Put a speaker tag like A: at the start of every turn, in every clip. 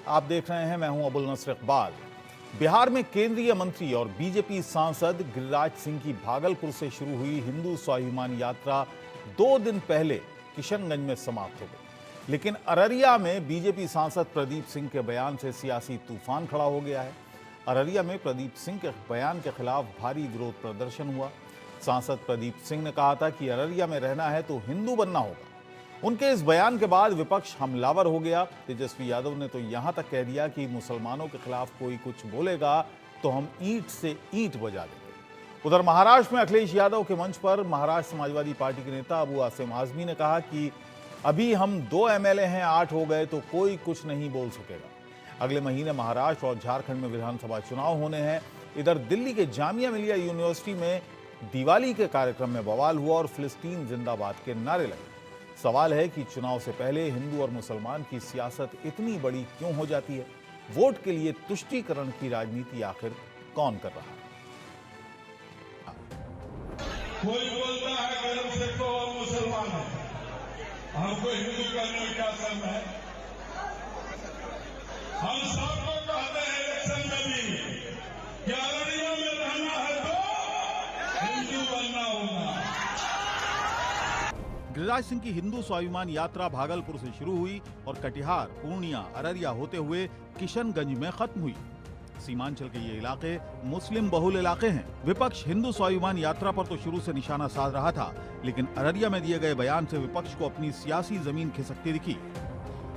A: आप देख रहे हैं, मैं हूं अबुल नसर इकबाल। बिहार में केंद्रीय मंत्री और बीजेपी सांसद गिरिराज सिंह की भागलपुर से शुरू हुई हिंदू स्वाभिमान यात्रा 2 दिन पहले किशनगंज में समाप्त हो गई। लेकिन अररिया में बीजेपी सांसद प्रदीप सिंह के बयान से सियासी तूफान खड़ा हो गया है। अररिया में प्रदीप सिंह के बयान के खिलाफ भारी विरोध प्रदर्शन हुआ। सांसद प्रदीप सिंह ने कहा था कि अररिया में रहना है तो हिंदू बनना होगा। उनके इस बयान के बाद विपक्ष हमलावर हो गया। तेजस्वी यादव ने तो यहां तक कह दिया कि मुसलमानों के खिलाफ कोई कुछ बोलेगा तो हम ईंट से ईंट बजा देंगे। उधर महाराष्ट्र में अखिलेश यादव के मंच पर महाराष्ट्र समाजवादी पार्टी के नेता अबू आसिम आजमी ने कहा कि अभी हम 2 एमएलए हैं, 8 हो गए तो कोई कुछ नहीं बोल सकेगा। अगले महीने महाराष्ट्र और झारखंड में विधानसभा चुनाव होने हैं। इधर दिल्ली के जामिया मिलिया यूनिवर्सिटी में दिवाली के कार्यक्रम में बवाल हुआ और फिलिस्तीन जिंदाबाद के नारे लगे। सवाल है कि चुनाव से पहले हिंदू और मुसलमान की सियासत इतनी बड़ी क्यों हो जाती है? वोट के लिए तुष्टीकरण की राजनीति आखिर कौन कर रहा है?
B: कोई बोलता है कि हम सिख और मुसलमान हैं, हमको हिंदू करने में क्या शर्म है? हम सबको कहते हैं इलेक्शन में भी कि अररिया में रहना है तो हिंदू बनना होगा।
A: गिरिराज सिंह की हिंदू स्वाभिमान यात्रा भागलपुर से शुरू हुई और कटिहार, पूर्णिया, अररिया होते हुए किशनगंज में खत्म हुई। सीमांचल के ये इलाके मुस्लिम बहुल इलाके हैं। विपक्ष हिंदू स्वाभिमान यात्रा पर तो शुरू से निशाना साध रहा था, लेकिन अररिया में दिए गए बयान से विपक्ष को अपनी सियासी जमीन खिसकती दिखी।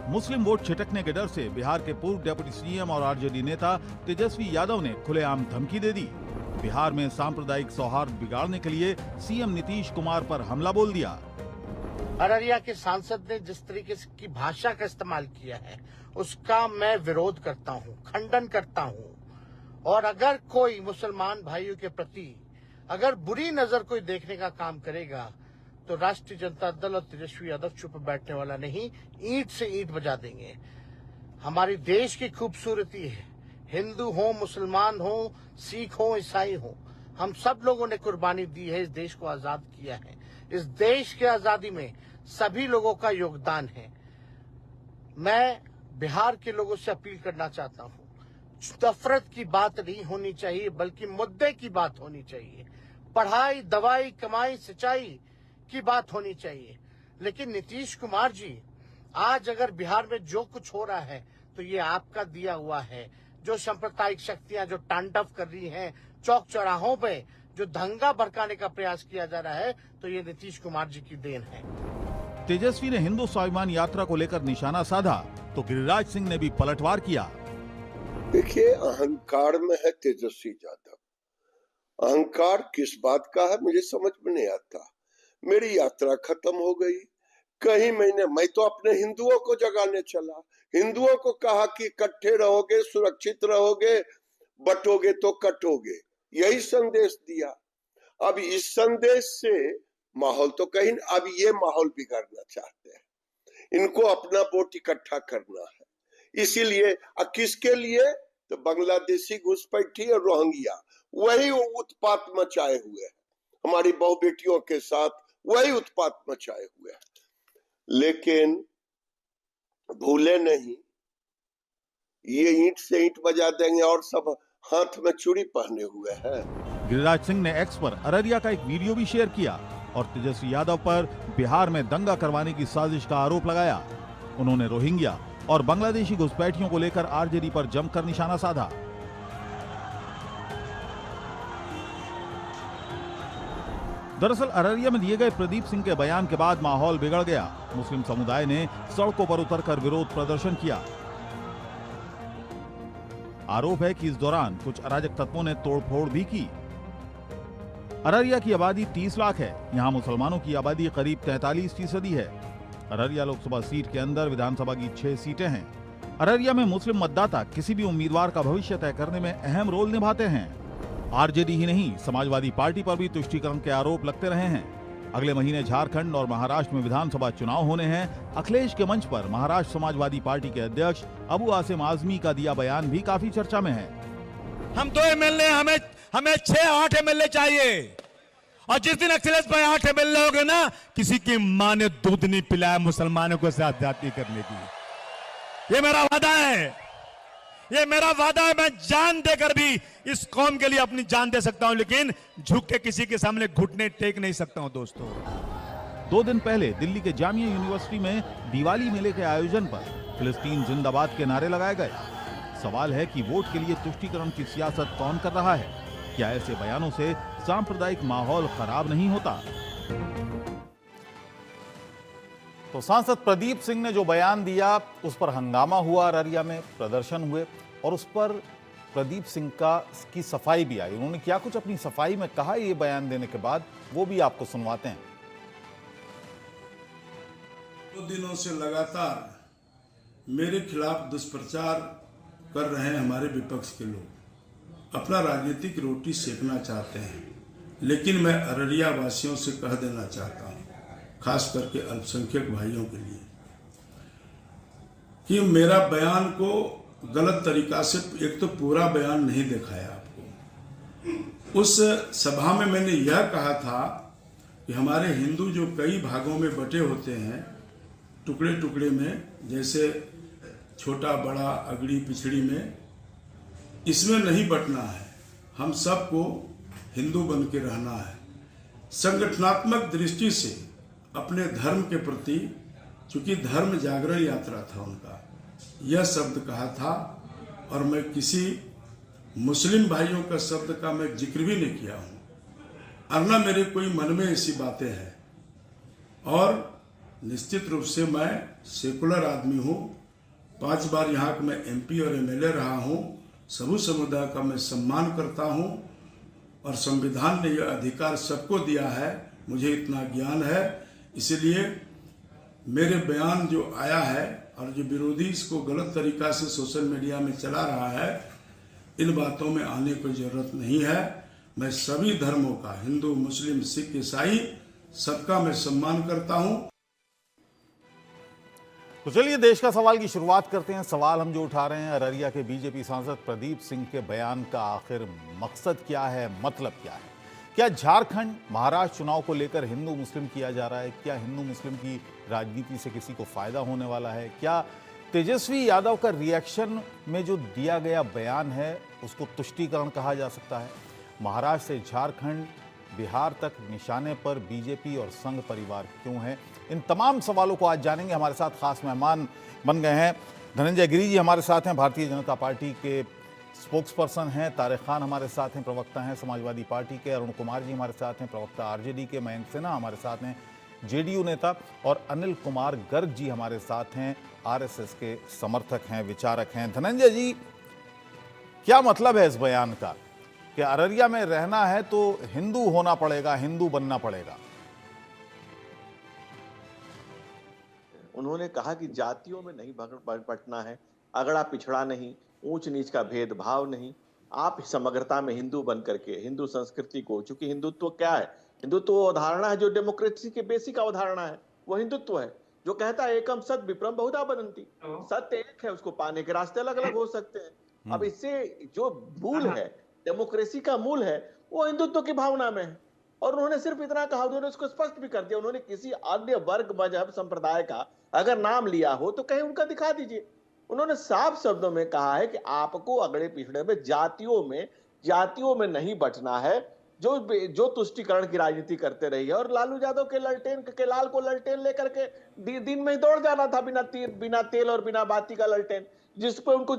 A: मुस्लिम वोट छिटकने के डर से बिहार के पूर्व डिप्टी सीएम और आरजेडी नेता तेजस्वी यादव ने खुलेआम धमकी दे दी। बिहार में सांप्रदायिक सौहार्द बिगाड़ने के लिए सीएम नीतीश कुमार पर हमला बोल दिया।
C: अररिया के सांसद ने जिस तरीके की भाषा का इस्तेमाल किया है उसका मैं विरोध करता हूं, खंडन करता हूं। और अगर कोई मुसलमान भाइयों के प्रति अगर बुरी नजर कोई देखने का काम करेगा तो राष्ट्रीय जनता दल और तेजस्वी यादव चुप बैठने वाला नहीं, ईंट से ईंट बजा देंगे। हमारी देश की खूबसूरती है, हिंदू हो, मुसलमान हो, सिख हो, ईसाई हो, हम सब लोगों ने कुर्बानी दी है, इस देश को आजाद किया है। इस देश की आजादी में सभी लोगों का योगदान है। मैं बिहार के लोगों से अपील करना चाहता हूं, नफरत की बात नहीं होनी चाहिए बल्कि मुद्दे की बात होनी चाहिए। पढ़ाई, दवाई, कमाई, सिंचाई की बात होनी चाहिए। लेकिन नीतीश कुमार जी, आज अगर बिहार में जो कुछ हो रहा है तो ये आपका दिया हुआ है। जो सांप्रदायिक शक्तियां जो तांडव कर रही हैं, चौक चौराहों पे जो दंगा भड़काने का प्रयास किया जा रहा है, तो ये नीतीश कुमार जी की देन है।
A: तेजस्वी ने हिंदू स्वाभिमान यात्रा को लेकर निशाना साधा तो गिरिराज सिंह ने भी पलटवार किया।
D: देखिए, अहंकार में है तेजस्वी यादव। अहंकार किस बात का है मुझे समझ में नहीं आता। मेरी यात्रा खत्म हो गई, कई महीने मैं तो अपने हिंदुओं को जगाने चला, हिंदुओं को कहा कि इकट्ठे रहोगे, सुरक्षित रहोगे, बटोगे तो कटोगे, यही संदेश दिया। अब इस संदेश से माहौल तो कहीं, अब ये माहौल बिगाड़ना चाहते हैं। इनको अपना वोट इकट्ठा करना है। इसीलिए किसके लिए? तो बांग्लादेशी घुसपैठी और रोहिंग्या वही उत्पात मचाए हुए हैं, हमारी बहु बेटियों के साथ वही उत्पात मचाए हुए हैं। लेकिन भूले नहीं, ये ईंट से ईंट बजा देंगे और सब हाथ में चूड़ी पहने हुए हैं।
A: गिरिराज सिंह ने एक्स पर अररिया का एक वीडियो भी शेयर किया और तेजस्वी यादव पर बिहार में दंगा करवाने की साजिश का आरोप लगाया। उन्होंने रोहिंग्या और बांग्लादेशी घुसपैठियों को लेकर आरजेडी पर जमकर निशाना साधा। दरअसल अररिया में दिए गए प्रदीप सिंह के बयान के बाद माहौल बिगड़ गया। मुस्लिम समुदाय ने सड़कों पर उतरकर विरोध प्रदर्शन किया। आरोप है कि इस दौरान कुछ अराजक तत्वों ने तोड़फोड़ भी की। अररिया की आबादी 30 लाख है। यहाँ मुसलमानों की आबादी करीब 43% है। अररिया लोकसभा सीट के अंदर विधानसभा की 6 सीटें हैं। अररिया में मुस्लिम मतदाता किसी भी उम्मीदवार का भविष्य तय करने में अहम रोल निभाते हैं। आरजेडी ही नहीं, समाजवादी पार्टी पर भी तुष्टीकरण के आरोप लगते रहे हैं। अगले महीने झारखंड और महाराष्ट्र में विधानसभा चुनाव होने हैं। अखिलेश के मंच पर महाराष्ट्र समाजवादी पार्टी के अध्यक्ष अबू आसिम आजमी का दिया बयान भी काफी चर्चा में है।
E: हम 2 एमएलए, हमें 6-8 एमएलए चाहिए। और जिस दिन अखिलेश भाई 8 एमएलए हो गए ना, किसी की मां ने दूध नहीं पिलाया मुसलमानों को ज्यादती करने की। ये मेरा वादा है। ये मेरा वादा है, मैं जान देकर भी इस कौम के लिए अपनी जान दे सकता हूं, लेकिन झुक के किसी के सामने घुटने टेक नहीं सकता हूं दोस्तों।
A: 2 दिन पहले दिल्ली के जामिया यूनिवर्सिटी में दिवाली मेले के आयोजन पर फिलिस्तीन जिंदाबाद के नारे लगाए गए। सवाल है कि वोट के लिए तुष्टीकरण की सियासत कौन कर रहा है? क्या ऐसे बयानों से सांप्रदायिक माहौल खराब नहीं होता? तो सांसद प्रदीप सिंह ने जो बयान दिया उस पर हंगामा हुआ, अररिया में प्रदर्शन हुए और उस पर प्रदीप सिंह की सफाई भी आई। उन्होंने क्या कुछ अपनी सफाई में कहा ये बयान देने के बाद, वो भी आपको सुनवाते हैं।
B: 2 दिनों से लगातार मेरे खिलाफ दुष्प्रचार कर रहे हैं हमारे विपक्ष के लोग। अपना राजनीतिक रोटी सेकना चाहते हैं, लेकिन मैं अररिया वासियों से कह देना चाहता हूं, खास करके अल्पसंख्यक भाइयों के लिए, कि मेरा बयान को गलत तरीका से, एक तो पूरा बयान नहीं दिखाया आपको। उस सभा में मैंने यह कहा था कि हमारे हिंदू जो कई भागों में बटे होते हैं, टुकड़े टुकड़े में, जैसे छोटा बड़ा अगड़ी पिछड़ी में, इसमें नहीं बटना है। हम सबको हिंदू बन के रहना है। संगठनात्मक दृष्टि से अपने धर्म के प्रति, चूंकि धर्म जागरण यात्रा था उनका, यह शब्द कहा था, और मैं किसी मुस्लिम भाइयों का शब्द का मैं जिक्र भी नहीं किया हूं, और न मेरे कोई मन में ऐसी बातें हैं। और निश्चित रूप से मैं सेकुलर आदमी हूं, 5 बार यहाँ का मैं MP और MLA रहा हूं, सभी समुदाय का मैं सम्मान करता हूं, और संविधान ने यह अधिकार सबको दिया है, मुझे इतना ज्ञान है। इसलिए मेरे बयान जो आया है और जो विरोधी इसको गलत तरीका से सोशल मीडिया में चला रहा है, इन बातों में आने की जरूरत नहीं है। मैं सभी धर्मों का, हिंदू मुस्लिम सिख ईसाई, सबका मैं सम्मान करता हूं।
A: तो चलिए देश का सवाल की शुरुआत करते हैं। सवाल हम जो उठा रहे हैं, अररिया के बीजेपी सांसद प्रदीप सिंह के बयान का आखिर मकसद क्या है, मतलब क्या है? क्या झारखंड महाराष्ट्र चुनाव को लेकर हिंदू मुस्लिम किया जा रहा है? क्या हिंदू मुस्लिम की राजनीति से किसी को फायदा होने वाला है? क्या तेजस्वी यादव का रिएक्शन में जो दिया गया बयान है उसको तुष्टीकरण कहा जा सकता है? महाराष्ट्र से झारखंड बिहार तक निशाने पर बीजेपी और संघ परिवार क्यों है? इन तमाम सवालों को आज जानेंगे। हमारे साथ खास मेहमान बन गए हैं। धनंजय गिरी जी हमारे साथ हैं, भारतीय जनता पार्टी के स्पोक्स पर्सन हैं। तारिक खान हमारे साथ हैं, प्रवक्ता हैं समाजवादी पार्टी के। अरुण कुमार जी हमारे साथ हैं, प्रवक्ता RJD के। मयंक सिन्हा हमारे साथ हैं, JDU नेता। और अनिल कुमार गर्ग जी हमारे साथ हैं, RSS के समर्थक हैं, विचारक हैं। धनंजय जी, क्या मतलब है इस बयान का कि अररिया में रहना है तो हिंदू होना पड़ेगा, हिंदू बनना पड़ेगा?
F: उन्होंने कहा कि जातियों में नहीं बटना है, अगड़ा पिछड़ा नहीं, ऊंच नीच का भेदभाव नहीं, आप समग्रता में हिंदू बन करके हिंदू संस्कृति को, चूंकि हिंदुत्व क्या है, हिंदुत्व अवधारणा है जो डेमोक्रेसी के बेसिक अवधारणा है, वो हिंदुत्व है जो कहता है एकम सत विप्रम बहुधा वदन्ति। सत्य एक है, उसको पाने के रास्ते अलग अलग हो सकते हैं। अब इससे जो मूल है, डेमोक्रेसी का मूल है, वो हिंदुत्व की भावना में है। और उन्होंने सिर्फ इतना कहा, उन्होंने उसको स्पष्ट भी कर दिया। उन्होंने किसी अन्य वर्ग, मजहब, संप्रदाय का अगर नाम लिया हो तो कहीं उनका दिखा दीजिए। उन्होंने साफ शब्दों में कहा है कि आपको अगड़े पिछड़े में, जातियों में नहीं बटना है, जो तुष्टीकरण की राजनीति करते रही है। और लालू यादव के लाल को ललटेन लेकर के दिन में ही दौड़ जाना था, बिना तेल और बिना बाती का ललटेन, जिस पर उनको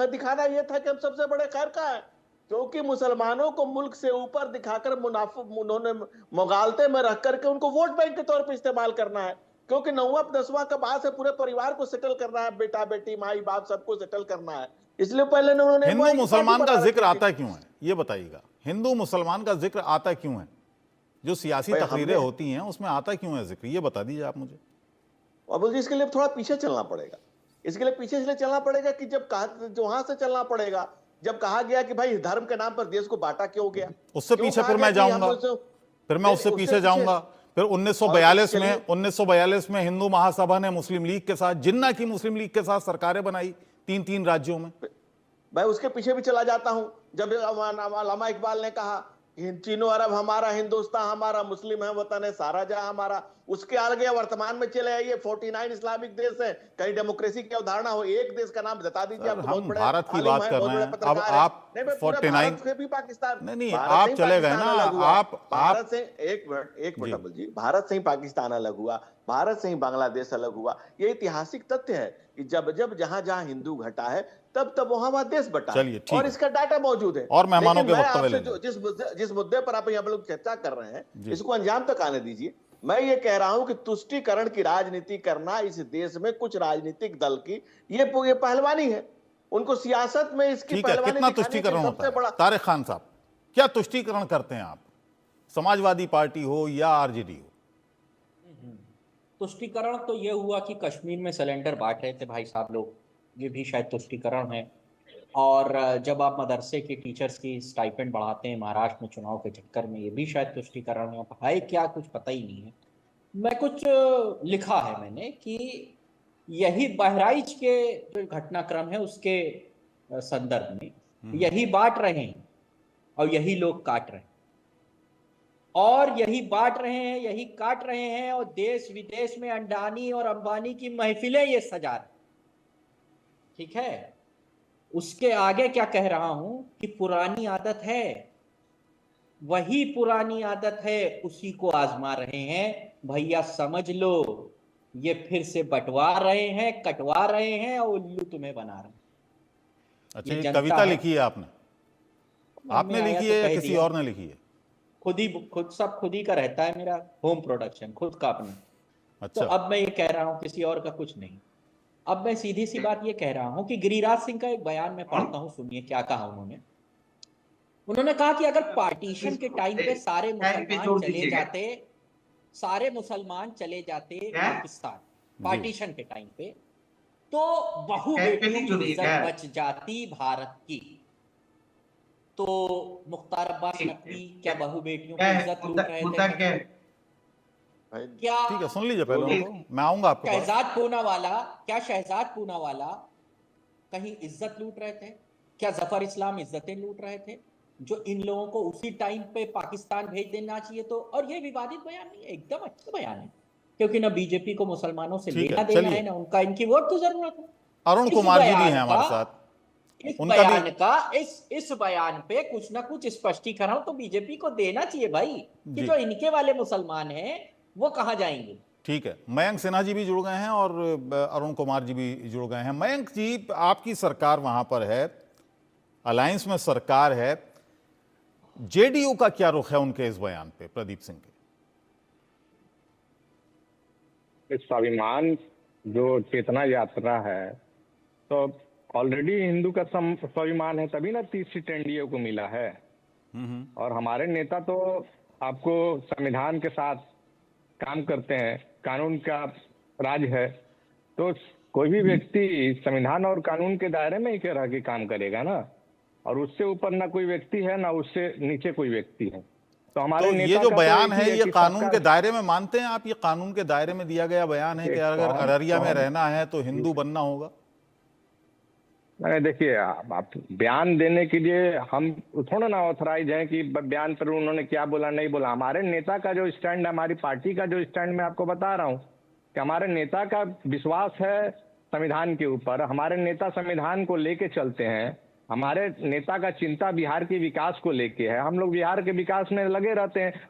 F: दिखाना यह था कि हम सबसे बड़े खैर का है। क्योंकि मुसलमानों को मुल्क से ऊपर दिखाकर उन्होंने मुगालते में रख करके उनको वोट बैंक के तौर पर इस्तेमाल करना है। क्योंकि 9वां 10वां का बाद से पूरे परिवार को सेटल करना है, बेटा बेटी माई बाप सबको सेटल करना है। इसलिए पहले उन्होंने
A: हिंदू मुसलमान का जिक्र आता क्यों है, ये बताइएगा? हिंदू मुसलमान का जिक्र आता क्यों है? जो सियासी तकरीरें होती हैं उसमें आता क्यों है जिक्र, ये बता दीजिए आप मुझे।
F: और इसके लिए थोड़ा पीछे चलना पड़ेगा। इसके लिए पीछे इसलिए चलना पड़ेगा कि जब वहां से चलना पड़ेगा जब कहा गया कि भाई धर्म के नाम पर देश को बांटा क्यों गया,
A: उससे पीछे फिर मैं जाऊंगा, फिर मैं उससे पीछे जाऊंगा। फिर 1942 में हिंदू महासभा ने मुस्लिम लीग के साथ, जिन्ना की मुस्लिम लीग के साथ सरकारें बनाई 3 राज्यों में।
F: मैं उसके पीछे भी चला जाता हूं। जब अल्लामा इकबाल ने कहा कि चीनो अरब हमारा, हिंदुस्तान हमारा, मुस्लिम है वतन है सारा जहां हमारा, उसके आगे वर्तमान में चले आइए, 49 इस्लामिक देश है, कहीं डेमोक्रेसी की अवधारणा हो, एक देश का नाम बता दीजिए। आप तो बहुत
A: हम
F: बड़े
A: भारत की
F: आलिम
A: बात
F: हैं,
A: कर
F: बहुत
A: रहे
F: बड़े
A: हैं। अब
F: पत्रकार हैं।
A: आप
F: नहीं, मैं पूरे
A: 49
F: भारत से भी पाकिस्तान,
A: नहीं,
F: भारत
A: आप
F: से ही
A: चले गए
F: पाकिस्तान
A: ना,
F: अलग हुआ।
A: आप
F: भारत से एक मिनट
A: जी।
F: अव्वल जी, भारत से ही पाकिस्तान अलग हुआ, भारत से ही बांग्लादेश अलग हुआ। ये ऐतिहासिक तथ्य है कि जब जब जहां जहां हिंदू घटा है, तब तब वहां वहां देश बटा
A: चलिए,
F: है,
A: ठीक
F: और
A: है।
F: इसका डाटा मौजूद है।
A: और मेहमानों
F: लेकिन
A: के
F: मैं
A: वक्तव्य
F: आपसे
A: लेंगे।
F: जिस मुद्दे पर आप यहाँ लोग चर्चा कर रहे हैं,
A: जी।
F: इसको अंजाम तक आने दीजिए। मैं ये कह रहा हूं कि तुष्टीकरण की राजनीति करना इस देश में कुछ राजनीतिक दल की ये पहलवानी है। उनको सियासत में इसकी
A: ठीक है,
F: पहलवानी
A: कितना
F: दिखाने के
A: तुष्टीकरण होता
F: सबसे
A: है?
F: बड़ा
A: तारिक खान साहब, क्या तुष्टीकरण करते हैं आप? समाजवादी पार्टी हो या आरजेडी हो?
G: तुष्टीकरण तो ये हुआ कि कश्मीर में सिलेंडर बांट रहे थे भाई साहब लोग, ये भी शायद तुष्टीकरण है। और जब आप मदरसे के टीचर्स की स्टाइपेंड बढ़ाते हैं महाराष्ट्र में चुनाव के चक्कर में, ये भी शायद तुष्टीकरण है। है क्या, कुछ पता ही नहीं है। मैं कुछ लिखा है मैंने कि यही बहराइच के जो घटनाक्रम है उसके संदर्भ में यही बांट रहे हैं और यही लोग काट रहे हैं, और यही बांट रहे हैं, यही काट रहे हैं, और देश विदेश में अंडानी और अंबानी की महफिलें ये सजा रहे। ठीक है, उसके आगे क्या कह रहा हूं कि पुरानी आदत है, वही पुरानी आदत है, उसी को आजमा रहे हैं। भैया समझ लो, ये फिर से बंटवा रहे हैं, कटवा रहे हैं और उल्लू तुम्हें बना रहे हैं।
A: अच्छा,
G: ये
A: ये
G: जनता
A: कविता
G: है।
A: लिखी है आपने? आपने
G: आया
A: लिखी
G: तो
A: है या
G: कह
A: किसी
G: दिया।
A: और ने लिखी है?
G: खुद ही का रहता है मेरा होम प्रोडक्शन, खुद का अपना। तो
A: अच्छा,
G: अब मैं ये कह रहा हूं, किसी और का कुछ नहीं। अब मैं सीधी सी बात ये कह रहा हूं कि गिरिराज सिंह का एक बयान मैं पढ़ता हूं, सुनिए क्या कहा उन्होंने कहा कि अगर पार्टीशन के टाइम पे सारे मुसलमान चले जाते पाकिस्तान, पार्टीशन के टाइम पे, तो बहु बेटियों की इज्जत बच जाती भारत की। तो मुख्तार अब्बास नकवी क्या बहु बेटियों की इज्जत लूट रहे थे? क्या
A: ठीक है, सुन लीजिए पहले उनको, मैं आऊंगा आपके पास।
G: शहजाद पूनावाला कहीं इज्जत लूट रहे थे? क्या जफर इस्लाम इज्जतें लूट रहे थे? जो इन लोगों को उसी टाइम पे पाकिस्तान भेज देना चाहिए। तो और ये विवादित बयान नहीं है, एकदम अच्छा बयान है, क्योंकि ना बीजेपी को मुसलमानों से
A: ठीक है,
G: लेना देना
A: चलिए।
G: है, ना उनका इनकी वोट की जरूरत है।
A: अरुण
G: इस
A: कुमार जी भी
G: बयान
A: हैं हमारे
G: का-
A: साथ।
G: इस
A: उनका
G: बयान
A: भी
G: का इस बयान पे कुछ ना कुछ स्पष्टीकरण तो बीजेपी को देना चाहिए भाई, कि
A: जी।
G: जो इनके वाले मुसलमान हैं वो कहां जाएंगे।
A: ठीक है, मयंक सिन्हा जी भी जुड़ गए हैं और अरुण कुमार जी भी जुड़ गए हैं। मयंक जी, आपकी सरकार वहां पर है, अलायंस में सरकार है, जेडीयू का क्या रुख है उनके इस बयान पे, प्रदीप सिंह के?
H: स्वाभिमान जो चेतना यात्रा है, तो ऑलरेडी हिंदू का स्वाभिमान है, तभी ना 30 सीट एनडीए को मिला है। और हमारे नेता तो आपको संविधान के साथ काम करते हैं, कानून का राज है, तो कोई भी व्यक्ति संविधान और कानून के दायरे में ही कह रहा कि काम करेगा ना, और उससे ऊपर ना कोई व्यक्ति है, ना उससे नीचे कोई व्यक्ति है। तो हमारे
A: तो ये
H: नेता
A: जो
H: का तो
A: बयान
H: एक ही
A: है, ये
H: कि
A: कानून के
H: सरकार-
A: दायरे में मानते हैं आप? ये कानून के दायरे में दिया गया बयान है कि अगर अररिया में रहना है तो हिंदू बनना होगा?
H: अरे देखिए, आप बयान देने के लिए हम थोड़ा ना ऑथराइज हैं कि बयान पर उन्होंने क्या बोला नहीं बोला। हमारे नेता का जो स्टैंड है, हमारी पार्टी का जो स्टैंड मैं आपको बता रहा हूँ कि हमारे नेता का विश्वास है संविधान के ऊपर। हमारे नेता संविधान को लेके चलते हैं। हमारे नेता का चिंता बिहार के विकास को लेके है। हम लोग बिहार के विकास में लगे रहते हैं।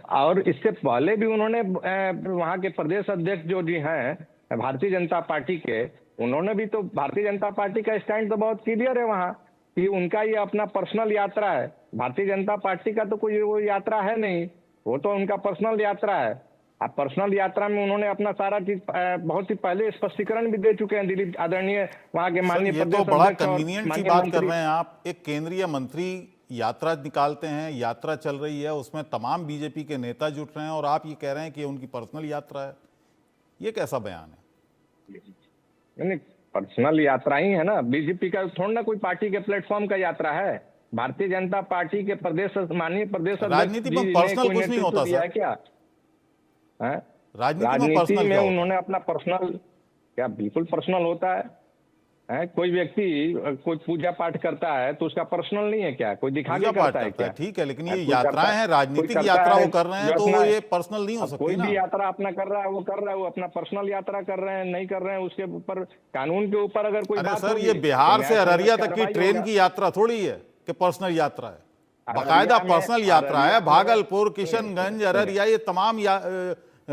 H: और इससे पहले भी उन्होंने वहाँ के प्रदेश अध्यक्ष जो जी हैं भारतीय जनता पार्टी के, उन्होंने भी तो भारतीय जनता पार्टी का स्टैंड तो बहुत क्लियर है वहाँ कि उनका ये अपना पर्सनल यात्रा है। भारतीय जनता पार्टी का तो कोई वो यात्रा है नहीं, वो तो उनका पर्सनल यात्रा है। अब पर्सनल यात्रा में उन्होंने अपना सारा चीज बहुत ही पहले स्पष्टीकरण भी दे चुके हैं दिलीप आदरणीय वहाँ के माननीय
A: ये तो बड़ा कन्वीनियंट सी बात कर रहे हैं आप। एक केंद्रीय मंत्री यात्रा निकालते हैं, यात्रा चल रही है, उसमें तमाम बीजेपी के नेता जुट रहे हैं और आप ये कह रहे हैं कि उनकी पर्सनल यात्रा है। ये कैसा बयान है?
H: नहीं, पर्सनल यात्रा ही है ना। बीजेपी का थोड़ा ना कोई पार्टी के प्लेटफॉर्म का यात्रा है। भारतीय जनता पार्टी के प्रदेश माननीय प्रदेश
A: राजनीति में पर्सनल कुछ नहीं होता सर।
H: क्या
A: राजनीति में
H: में
A: पर्सनल क्या होता है?
H: उन्होंने अपना पर्सनल क्या बिल्कुल पर्सनल होता है। है। कोई व्यक्ति कोई पूजा पाठ करता है तो उसका पर्सनल नहीं है क्या? कोई दिखा
A: पूजा
H: के
A: पाठ
H: करता है
A: करता है,
H: क्या?
A: ठीक है, लेकिन ये
H: कोई
A: यात्राएं
H: करता
A: हैं,
H: कोई
A: राजनीतिक
H: करता
A: यात्रा
H: है
A: वो कर रहे हैं,
H: जो
A: तो
H: अपना
A: ये पर्सनल नहीं हो
H: अब
A: सकती
H: कोई
A: ना।
H: भी यात्रा अपना कर रहा है, वो कर रहा है, वो अपना पर्सनल यात्रा कर रहे हैं, नहीं कर रहे हैं, उसके ऊपर कानून के ऊपर अगर कोई
A: अरे
H: बात
A: सर,
H: होगी
A: ये
H: तो
A: बिहार से
H: न्याय
A: अररिया
H: संगत
A: तक की
H: कार्रवाई
A: ट्रेन
H: होगा।
A: की यात्रा थोड़ी है कि पर्सनल यात्रा है, बाकायदा
H: अररिया में-
A: पर्सनल यात्रा है।
H: अररिया में-
A: भागलपुर, किशनगंज, अररिया, ये तमाम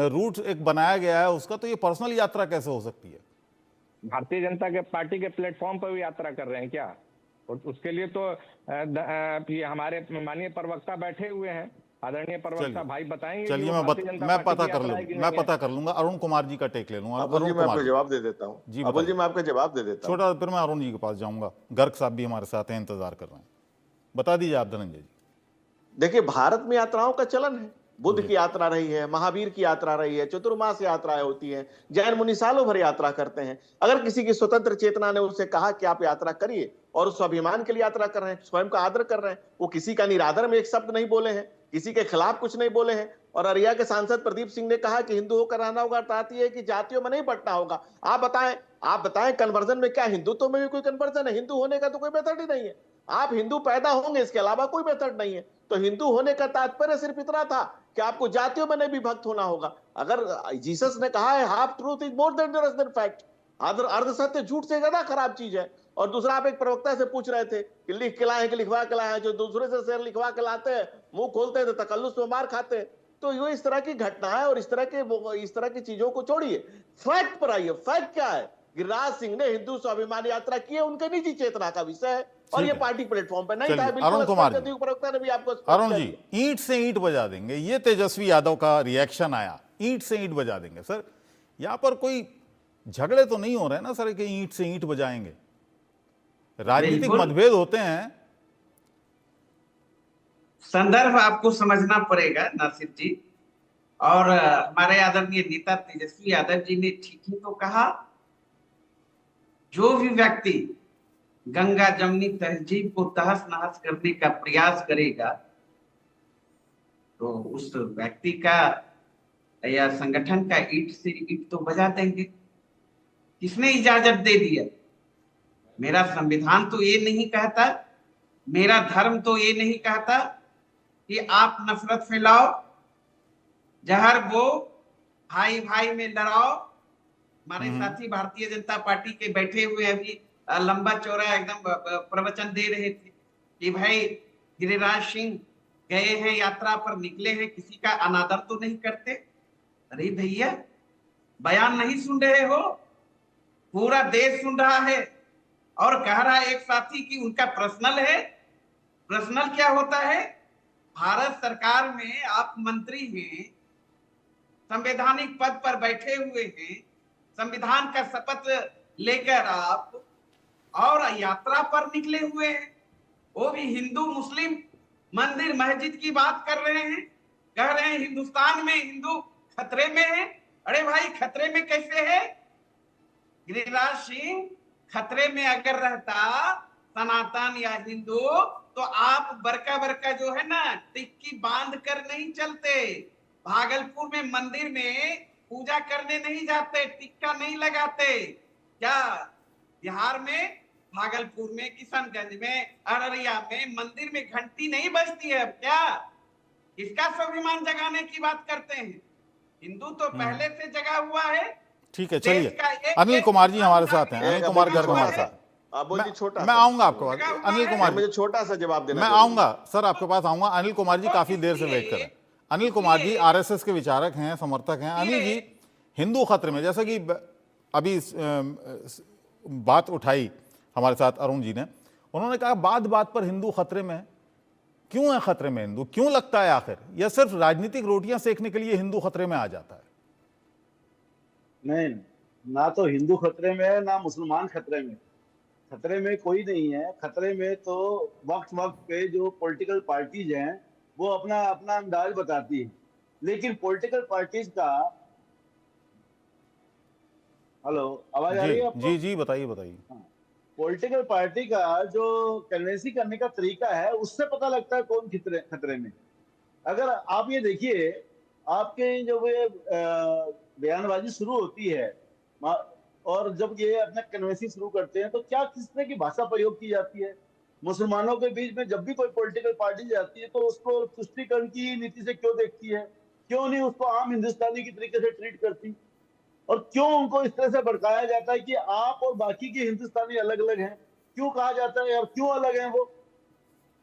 A: रूट एक बनाया गया है उसका, तो ये पर्सनल यात्रा कैसे हो सकती है?
H: भारतीय जनता के पार्टी के प्लेटफॉर्म पर भी यात्रा कर रहे हैं क्या? और उसके लिए तो ये हमारे माननीय प्रवक्ता बैठे हुए हैं, आदरणीय प्रवक्ता
A: चलिए।
H: भाई बताएंगे कि
A: चलिए,
H: वो भारतीय जनता
A: मैं
H: पार्टी
A: पता
H: की
A: कर
H: यात्रा है कि
A: लूंगा, मैं
H: नहीं है।
A: पता कर लूंगा। अरुण कुमार जी का टेक ले लूंगा।
F: अबुल जी,
A: अरुण
F: मैं
A: कुमार
F: आपको
A: जी,
F: जवाब दे देता हूँ।
A: जी,
F: अबुल
A: बताइए।
F: जी, मैं आपको जवाब दे देता हूँ।
A: छोटा, फिर मैं अरुण जी के पास जाऊंगा। गर्ग साहब भी हमारे साथ हैं, इंतजार कर रहे हैं। बता दीजिए आप धनंजय जी।
F: देखिए, भारत में यात्राओं का चलन है। बुद्ध की यात्रा रही है, महावीर की यात्रा रही है, चतुर्मास यात्राएं होती हैं, जैन मुनि सालों भर यात्रा करते हैं। अगर किसी की स्वतंत्र चेतना ने उससे कहा कि आप यात्रा करिए और स्वाभिमान के लिए यात्रा कर रहे हैं, स्वयं का आदर कर रहे हैं, वो किसी का निरादर में एक शब्द नहीं बोले हैं, किसी के खिलाफ कुछ नहीं बोले हैं। और अररिया के सांसद प्रदीप सिंह ने कहा कि हिंदू होकर रहना होगा, अर्थात ये कि जातियों में नहीं बंटना होगा। आप बताएं कन्वर्जन में क्या हिंदुत्व में भी कोई कन्वर्जन है? हिंदू होने का तो कोई मेथड ही नहीं है। आप हिंदू पैदा होंगे, इसके अलावा कोई मेथड नहीं है। तो हिंदू होने का तात्पर्य सिर्फ इतना था कि आपको जातियों में नहीं विभक्त होना होगा। अगर जीसस ने कहा है half truth is more dangerous than fact, अर्ध सत्य झूठ से ज्यादा खराब चीज है। और दूसरा, आप एक प्रवक्ता से पूछ रहे थे कि लिख के लाए हैं कि लिखवा के लाए हैं। जो दूसरे से शेर लिखवा के लाते हैं, मुंह खोलते हैं तो तकल्लुस में मार खाते हैं। तो ये इस तरह की घटना है, और इस तरह की चीजों को छोड़िए, फैक्ट पर आइए। फैक्ट क्या है? गिरिराज सिंह ने हिंदू स्वाभिमान यात्रा की है, उनके निजी चेतना का विषय है, और ये पार्टी प्लेटफॉर्म पर नहीं था।
A: चलिए,
F: बिल्कुल
A: अरुण कुमार जी,
F: प्रवक्ता ने भी आपको
A: अरुण जी, ईंट से ईंट बजा देंगे, ये तेजस्वी यादव का रिएक्शन आया, ईंट से ईंट बजा देंगे। सर, यहां पर कोई झगड़े तो नहीं हो रहे ना सर कि ईंट से ईंट बजाएंगे? राजनीतिक मतभेद होते हैं।
I: संदर्भ आपको समझना पड़ेगा नासिर जी। और हमारे आदरणीय नेता तेजस्वी यादव जी ने ठीक ही तो कहा, जो भी व्यक्ति गंगा जमनी तहजीब को तहस नहस करने का प्रयास करेगा तो उस व्यक्ति का या संगठन का ईंट से ईंट तो बजा देंगे। किसने इजाजत दे दिया? मेरा संविधान तो ये नहीं कहता, मेरा धर्म तो ये नहीं कहता कि आप नफरत फैलाओ, जहर बो, भाई भाई में लड़ाओ। हमारे साथी भारतीय जनता पार्टी के बैठे हुए अभी लंबा चौड़ा एकदम प्रवचन दे रहे थे कि भाई गिरिराज सिंह गए हैं, यात्रा पर निकले हैं, किसी का अनादर तो नहीं करते। अरे भैया, बयान नहीं सुन रहे हो? पूरा देश सुन रहा है। और कह रहा है एक साथी कि उनका पर्सनल है। पर्सनल क्या होता है? भारत सरकार में आप मंत्री हैं, संवैधानिक पद पर बैठे हुए हैं, संविधान का शपथ लेकर आप और यात्रा पर निकले हुए हैं। वो भी हिंदू मुस्लिम मंदिर मस्जिद की बात कर रहे हैं, कह रहे हैं हिंदुस्तान में हिंदू खतरे में है। अरे भाई, खतरे में कैसे है? गिरिराज सिंह खतरे में अगर रहता सनातन या हिंदू, तो आप बरका जो है ना टिक्की बांध कर नहीं चलते। भागलपुर में मंदिर में पूजा करने नहीं जाते, टिक्का नहीं लगाते। क्या बिहार में, भागलपुर में, किशनगंज में, अररिया में मंदिर में घंटी नहीं बजती है? क्या इसका स्वाभिमान जगाने की बात करते हैं? हिंदू तो पहले से जगा हुआ है।
A: ठीक है, चलिए, अनिल कुमार जी हमारे साथ हैं, अनिल कुमार गर्ग हमारे साथ। मैं आऊंगा आपके पास, अनिल कुमार,
F: मुझे छोटा सा जवाब देना।
A: मैं आऊंगा सर, आपके पास आऊंगा। अनिल कुमार जी काफी देर से वेट कर रहे हैं। अनिल कुमार जी आरएसएस के विचारक हैं, समर्थक हैं। अनिल जी, हिंदू खतरे में, जैसा कि अभी बात उठाई हमारे साथ अरुण जी ने, उन्होंने कहा बात बात पर हिंदू खतरे में। क्यों है खतरे में हिंदू? क्यों लगता है आखिर या सिर्फ राजनीतिक रोटियां सेकने के लिए हिंदू खतरे में आ जाता है?
J: नहीं, ना तो हिंदू खतरे में है, ना मुसलमान खतरे में। खतरे में कोई नहीं है। खतरे में तो वक्त वक्त पे जो पॉलिटिकल पार्टीज हैं वो अपना अपना अंदाज बताती है। लेकिन पॉलिटिकल पार्टीज का, हेलो, आवाज आ रही है आपको?
A: जी जी, बताइए बताइए।
J: पॉलिटिकल पार्टी का जो कैंडिडेसी करने का तरीका है, उससे पता लगता है कौन खतरे में। अगर आप ये देखिए, आपके जो बयानबाजी शुरू होती है और जब ये अपना कन्वेंसिंग शुरू करते हैं तो क्या किस तरह की भाषा प्रयोग की जाती है? मुसलमानों के बीच में जब भी कोई पॉलिटिकल पार्टी जाती है तो उसको तुष्टीकरण की नीति से क्यों देखती है? क्यों नहीं उसको आम हिंदुस्तानी की तरीके से ट्रीट करती? और क्यों उनको इस तरह से भड़काया जाता है कि आप और बाकी के हिंदुस्तानी अलग अलग हैं? क्यों कहा जाता है? और क्यों अलग हैं वो?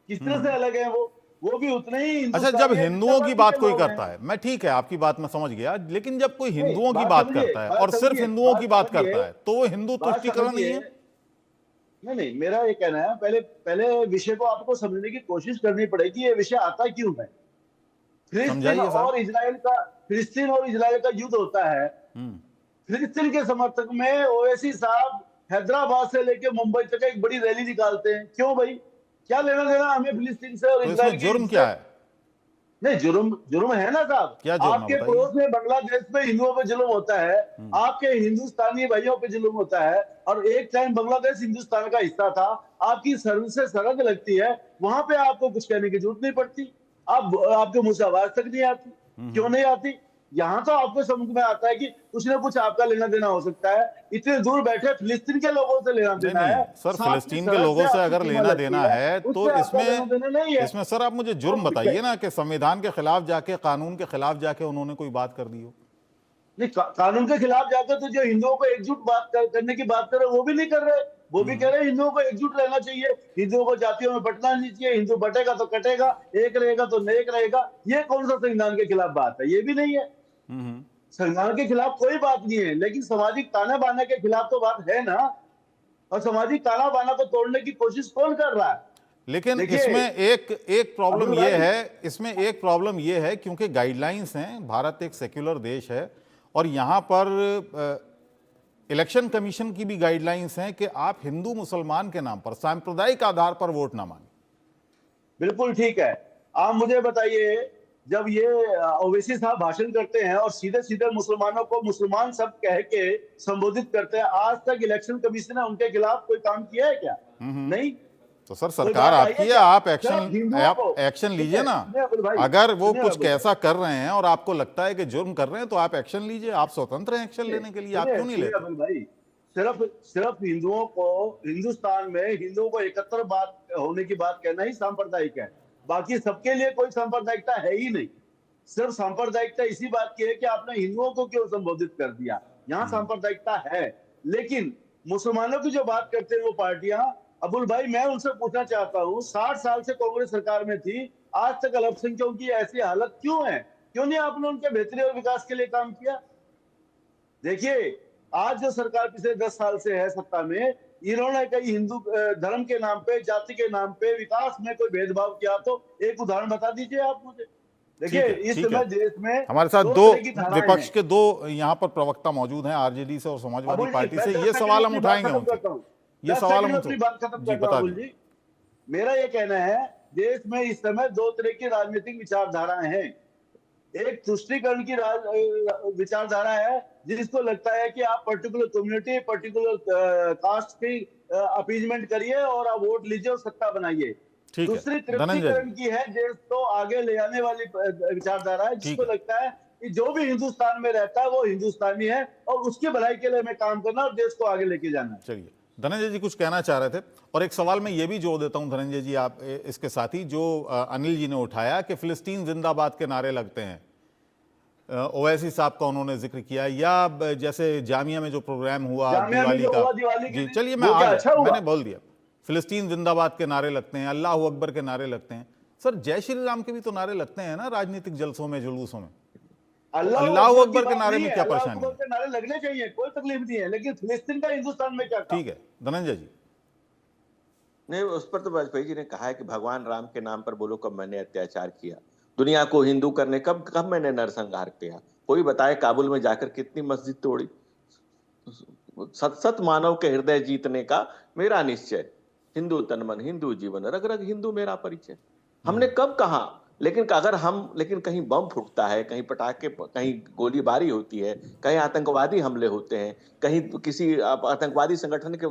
J: किस तरह से अलग हैं वो भी उतने ही
A: अच्छा,
J: हिंदुस्तानी
A: जब
J: हैं
A: हिंदुओं
J: जितना
A: की
J: बाकी
A: बात
J: के
A: कोई
J: लोग
A: करता
J: हैं।
A: है, मैं ठीक है आपकी बात मैं समझ गया, लेकिन जब कोई
J: नहीं,
A: हिंदुओं की
J: बात
A: बात
J: समझिए,
A: करता है
J: बात
A: और सिर्फ
J: समझिए,
A: हिंदुओं
J: बात
A: की बात
J: समझिए,
A: करता है तो वो हिंदू
J: बात
A: तुष्टीकरण नहीं
J: समझिए।
A: है?
J: नहीं, मेरा ये कहना है, पहले पहले विषय को आपको समझने की कोशिश करनी पड़ेगी, ये विषय आता क्यों है।
A: समझाइए साहब।
J: फिलिस्तीन और इजराइल का युद्ध होता है।
A: हम्म।
J: फिलिस्तीन के समर्थक में ओवैसी साहब हैदराबाद से लेके मुंबई तक एक बड़ी रैली निकालते हैं। क्यों भाई? क्या लेना देना हमें फिलिस्तीन से और
A: तो
J: इजराइल
A: इसमें
J: के
A: जुर्म
J: युद्ध
A: क्या
J: से?
A: है?
J: नहीं, जुर्म है ना साहब।
A: क्या जुर्म है
J: आपके
A: बताइए।
J: पड़ोस में बांग्लादेश में हिंदुओं पे जुल्म होता है, आपके हिंदुस्तानी भाइयों पे जुल्म होता है, और एक टाइम बांग्लादेश हिंदुस्तान का हिस्सा था। आपकी सरहद से सरहद लगती है, वहां पे आपको कुछ कहने की जरूरत नहीं पड़ती। आपके मुंह से आवाज तक नहीं आती। क्यों नहीं आती? यहाँ तो आपको समझ में आता है कि कुछ ना कुछ आपका लेना देना हो सकता है। इतने दूर बैठे फिलिस्तीन के लोगों से लेना
A: नहीं
J: देना
A: नहीं
J: है,
A: सर,
J: साथ में
A: फिलिस्तीन के
J: सरहद
A: लोगों से
J: आपकी
A: अगर
J: सीमा
A: लेना
J: लगती
A: देना है तो
J: उससे आपका लेना देना नहीं है।
A: इसमें सर आप मुझे जुर्म बताइए ना कि संविधान के खिलाफ जाके, कानून के खिलाफ जाके उन्होंने कोई बात कर दी हो।
J: नहीं, कानून के खिलाफ जाकर तो जो हिंदुओं को एकजुट करने की बात कर रहे वो भी नहीं कर रहे। वो भी कह रहे हैं हिंदुओं को एकजुट रहना चाहिए, हिंदुओं को जातियों में बंटना नहीं चाहिए, हिंदू बटेगा तो कटेगा, एक रहेगा तो नेक रहेगा। ये कौन सा संविधान के खिलाफ बात है? ये भी नहीं है। संविधान के खिलाफ कोई बात नहीं है, लेकिन सामाजिक ताना बाना के खिलाफ तो बात है ना। और सामाजिक ताना बाना को तोड़ने की कोशिश कौन कर रहा है?
A: लेकिन
J: देखिए,
A: इसमें एक प्रॉब्लम
J: अब्दुल
A: ये
J: भाई,
A: है, इसमें एक प्रॉब्लम ये है क्योंकि गाइडलाइंस हैं, भारत एक सेक्युलर देश है और यहाँ पर इलेक्शन कमीशन की भी गाइडलाइंस हैं कि आप हिंदू मुसलमान के नाम पर सांप्रदायिक आधार पर वोट ना मांगे।
J: बिल्कुल ठीक है। आप मुझे बताइए, जब ये ओवैसी साहब भाषण करते हैं और सीधे सीधे मुसलमानों को मुसलमान सब कह के संबोधित करते हैं, आज तक इलेक्शन कमीशन ने उनके खिलाफ कोई काम किया है क्या? नहीं।
A: तो सर
J: कोई
A: सरकार
J: बात आई
A: आपकी है,
J: क्या?
A: आप
J: सिर्फ हिंदुओं को-
A: एक्शन
J: ठीक
A: लीजिए
J: है,
A: ना।
J: सुनिए अब्दुल भाई,
A: अगर वो
J: सुनिए
A: कुछ
J: अब्दुल भाई।
A: कैसा कर रहे हैं और आपको लगता है कि जुर्म कर रहे हैं तो आप एक्शन लीजिए, आप स्वतंत्र हैं एक्शन लेने के लिए, आप क्यों नहीं
J: सुनिए
A: लेते?
J: अब्दुल भाई, सिर्फ हिंदुओं को, हिंदुस्तान में हिंदुओं को एकत्र बात होने की बात कहना ही सांप्रदायिक है। बाकी सबके लिए कोई सांप्रदायिकता है ही नहीं। सिर्फ सांप्रदायिकता इसी बात की है कि आपने हिंदुओं को क्यों संबोधित कर दिया, यहाँ सांप्रदायिकता है। लेकिन मुसलमानों की जो बात करते हैं वो पार्टियां, अब्दुल भाई मैं उनसे पूछना चाहता हूँ, 60 साल से कांग्रेस सरकार में थी, आज तक अल्पसंख्यकों की ऐसी हालत क्यों है? क्यों नहीं आपने उनके बेहतरी और विकास के लिए काम किया? देखिए, आज जो सरकार पिछले 10 साल से है सत्ता में, इन्होंने कई हिंदू धर्म के नाम पे, जाति के नाम पे विकास में कोई भेदभाव किया तो एक उदाहरण बता दीजिए आप मुझे। देखिए, इस समय देश में
A: हमारे साथ
J: दो
A: दो
J: तरह की धाराएं
A: विपक्ष
J: हैं।
A: के दो यहाँ पर प्रवक्ता मौजूद हैं, आरजेडी से और समाजवादी
J: अबुल जी,
A: पार्टी
J: मैं
A: से।
J: 10
A: ये
J: सेकंड
A: सवाल
J: में
A: हम
J: अपनी बात
A: उठाएंगे
J: खत्म
A: उनसे,
J: करता हूं।
A: ये
J: 10
A: सवाल
J: सेकंड
A: हम
J: में अपनी बात खत्म
A: जी
J: करता हूं
A: बता
J: अबुल
A: दीजिए।
J: जी। मेरा ये कहना है, देश में इस समय दो तरह की राजनीतिक विचारधाराएं हैं। एक तुष्टीकरण की विचारधारा है, जिसको लगता है कि आप पर्टिकुलर कम्युनिटी, पर्टिकुलर कास्ट की अपीजमेंट करिए और आप वोट लीजिए और सत्ता बनाइए।
A: ठीक है,
J: दूसरी
A: धनंजय
J: तृप्तिकरण
A: जी।
J: की है, देश को आगे ले आने वाली विचारधारा है, जिसको लगता है कि जो भी हिंदुस्तान में रहता है वो हिंदुस्तानी है और उसकी भलाई के लिए हमें काम करना और देश को आगे लेके जाना है।
A: चलिए, धनंजय जी कुछ कहना चाह रहे थे और एक सवाल मैं ये भी जोड़ देता हूं धनंजय जी, आप इसके साथ ही, जो अनिल जी ने उठाया कि फिलिस्तीन जिंदाबाद के नारे लगते हैं, ओवैसी साहब का उन्होंने जिक्र किया, या जैसे जामिया में जो प्रोग्राम हुआ दिवाली का, जी चलिए मैं मैंने बोल दिया, फिलिस्तीन जिंदाबाद के नारे लगते हैं, अल्लाह अकबर के नारे लगते हैं। सर जय श्री राम के भी तो नारे लगते हैं ना राजनीतिक जलसों में, जुलूसों में। अल्लाह अकबर के नारे में क्या परेशानी है?
J: के नारे लगने चाहिए, कोई तकलीफ नहीं है, लेकिन फिलिस्तीन का हिंदुस्तान में क्या काम?
A: ठीक है धनंजय जी।
F: नहीं, उस पर तो वाजपेयी जी ने कहा है कि भगवान राम के नाम पर बोलो कब मैंने अत्याचार किया, दुनिया को हिंदू करने कब कब मैंने नरसंहार किया। कोई बताए काबुल में जाकर कितनी मस्जिद तोड़ी। सत सत मानव के हृदय जीतने का मेरा निश्चय, हिंदू तन मन हिंदू जीवन, रग रग हिंदू मेरा परिचय। हमने कब कहा? लेकिन कहीं बम फूटता है, कहीं पटाखे, कहीं गोलीबारी होती है, कहीं आतंकवादी हमले होते हैं, कहीं किसी आतंकवादी संगठन के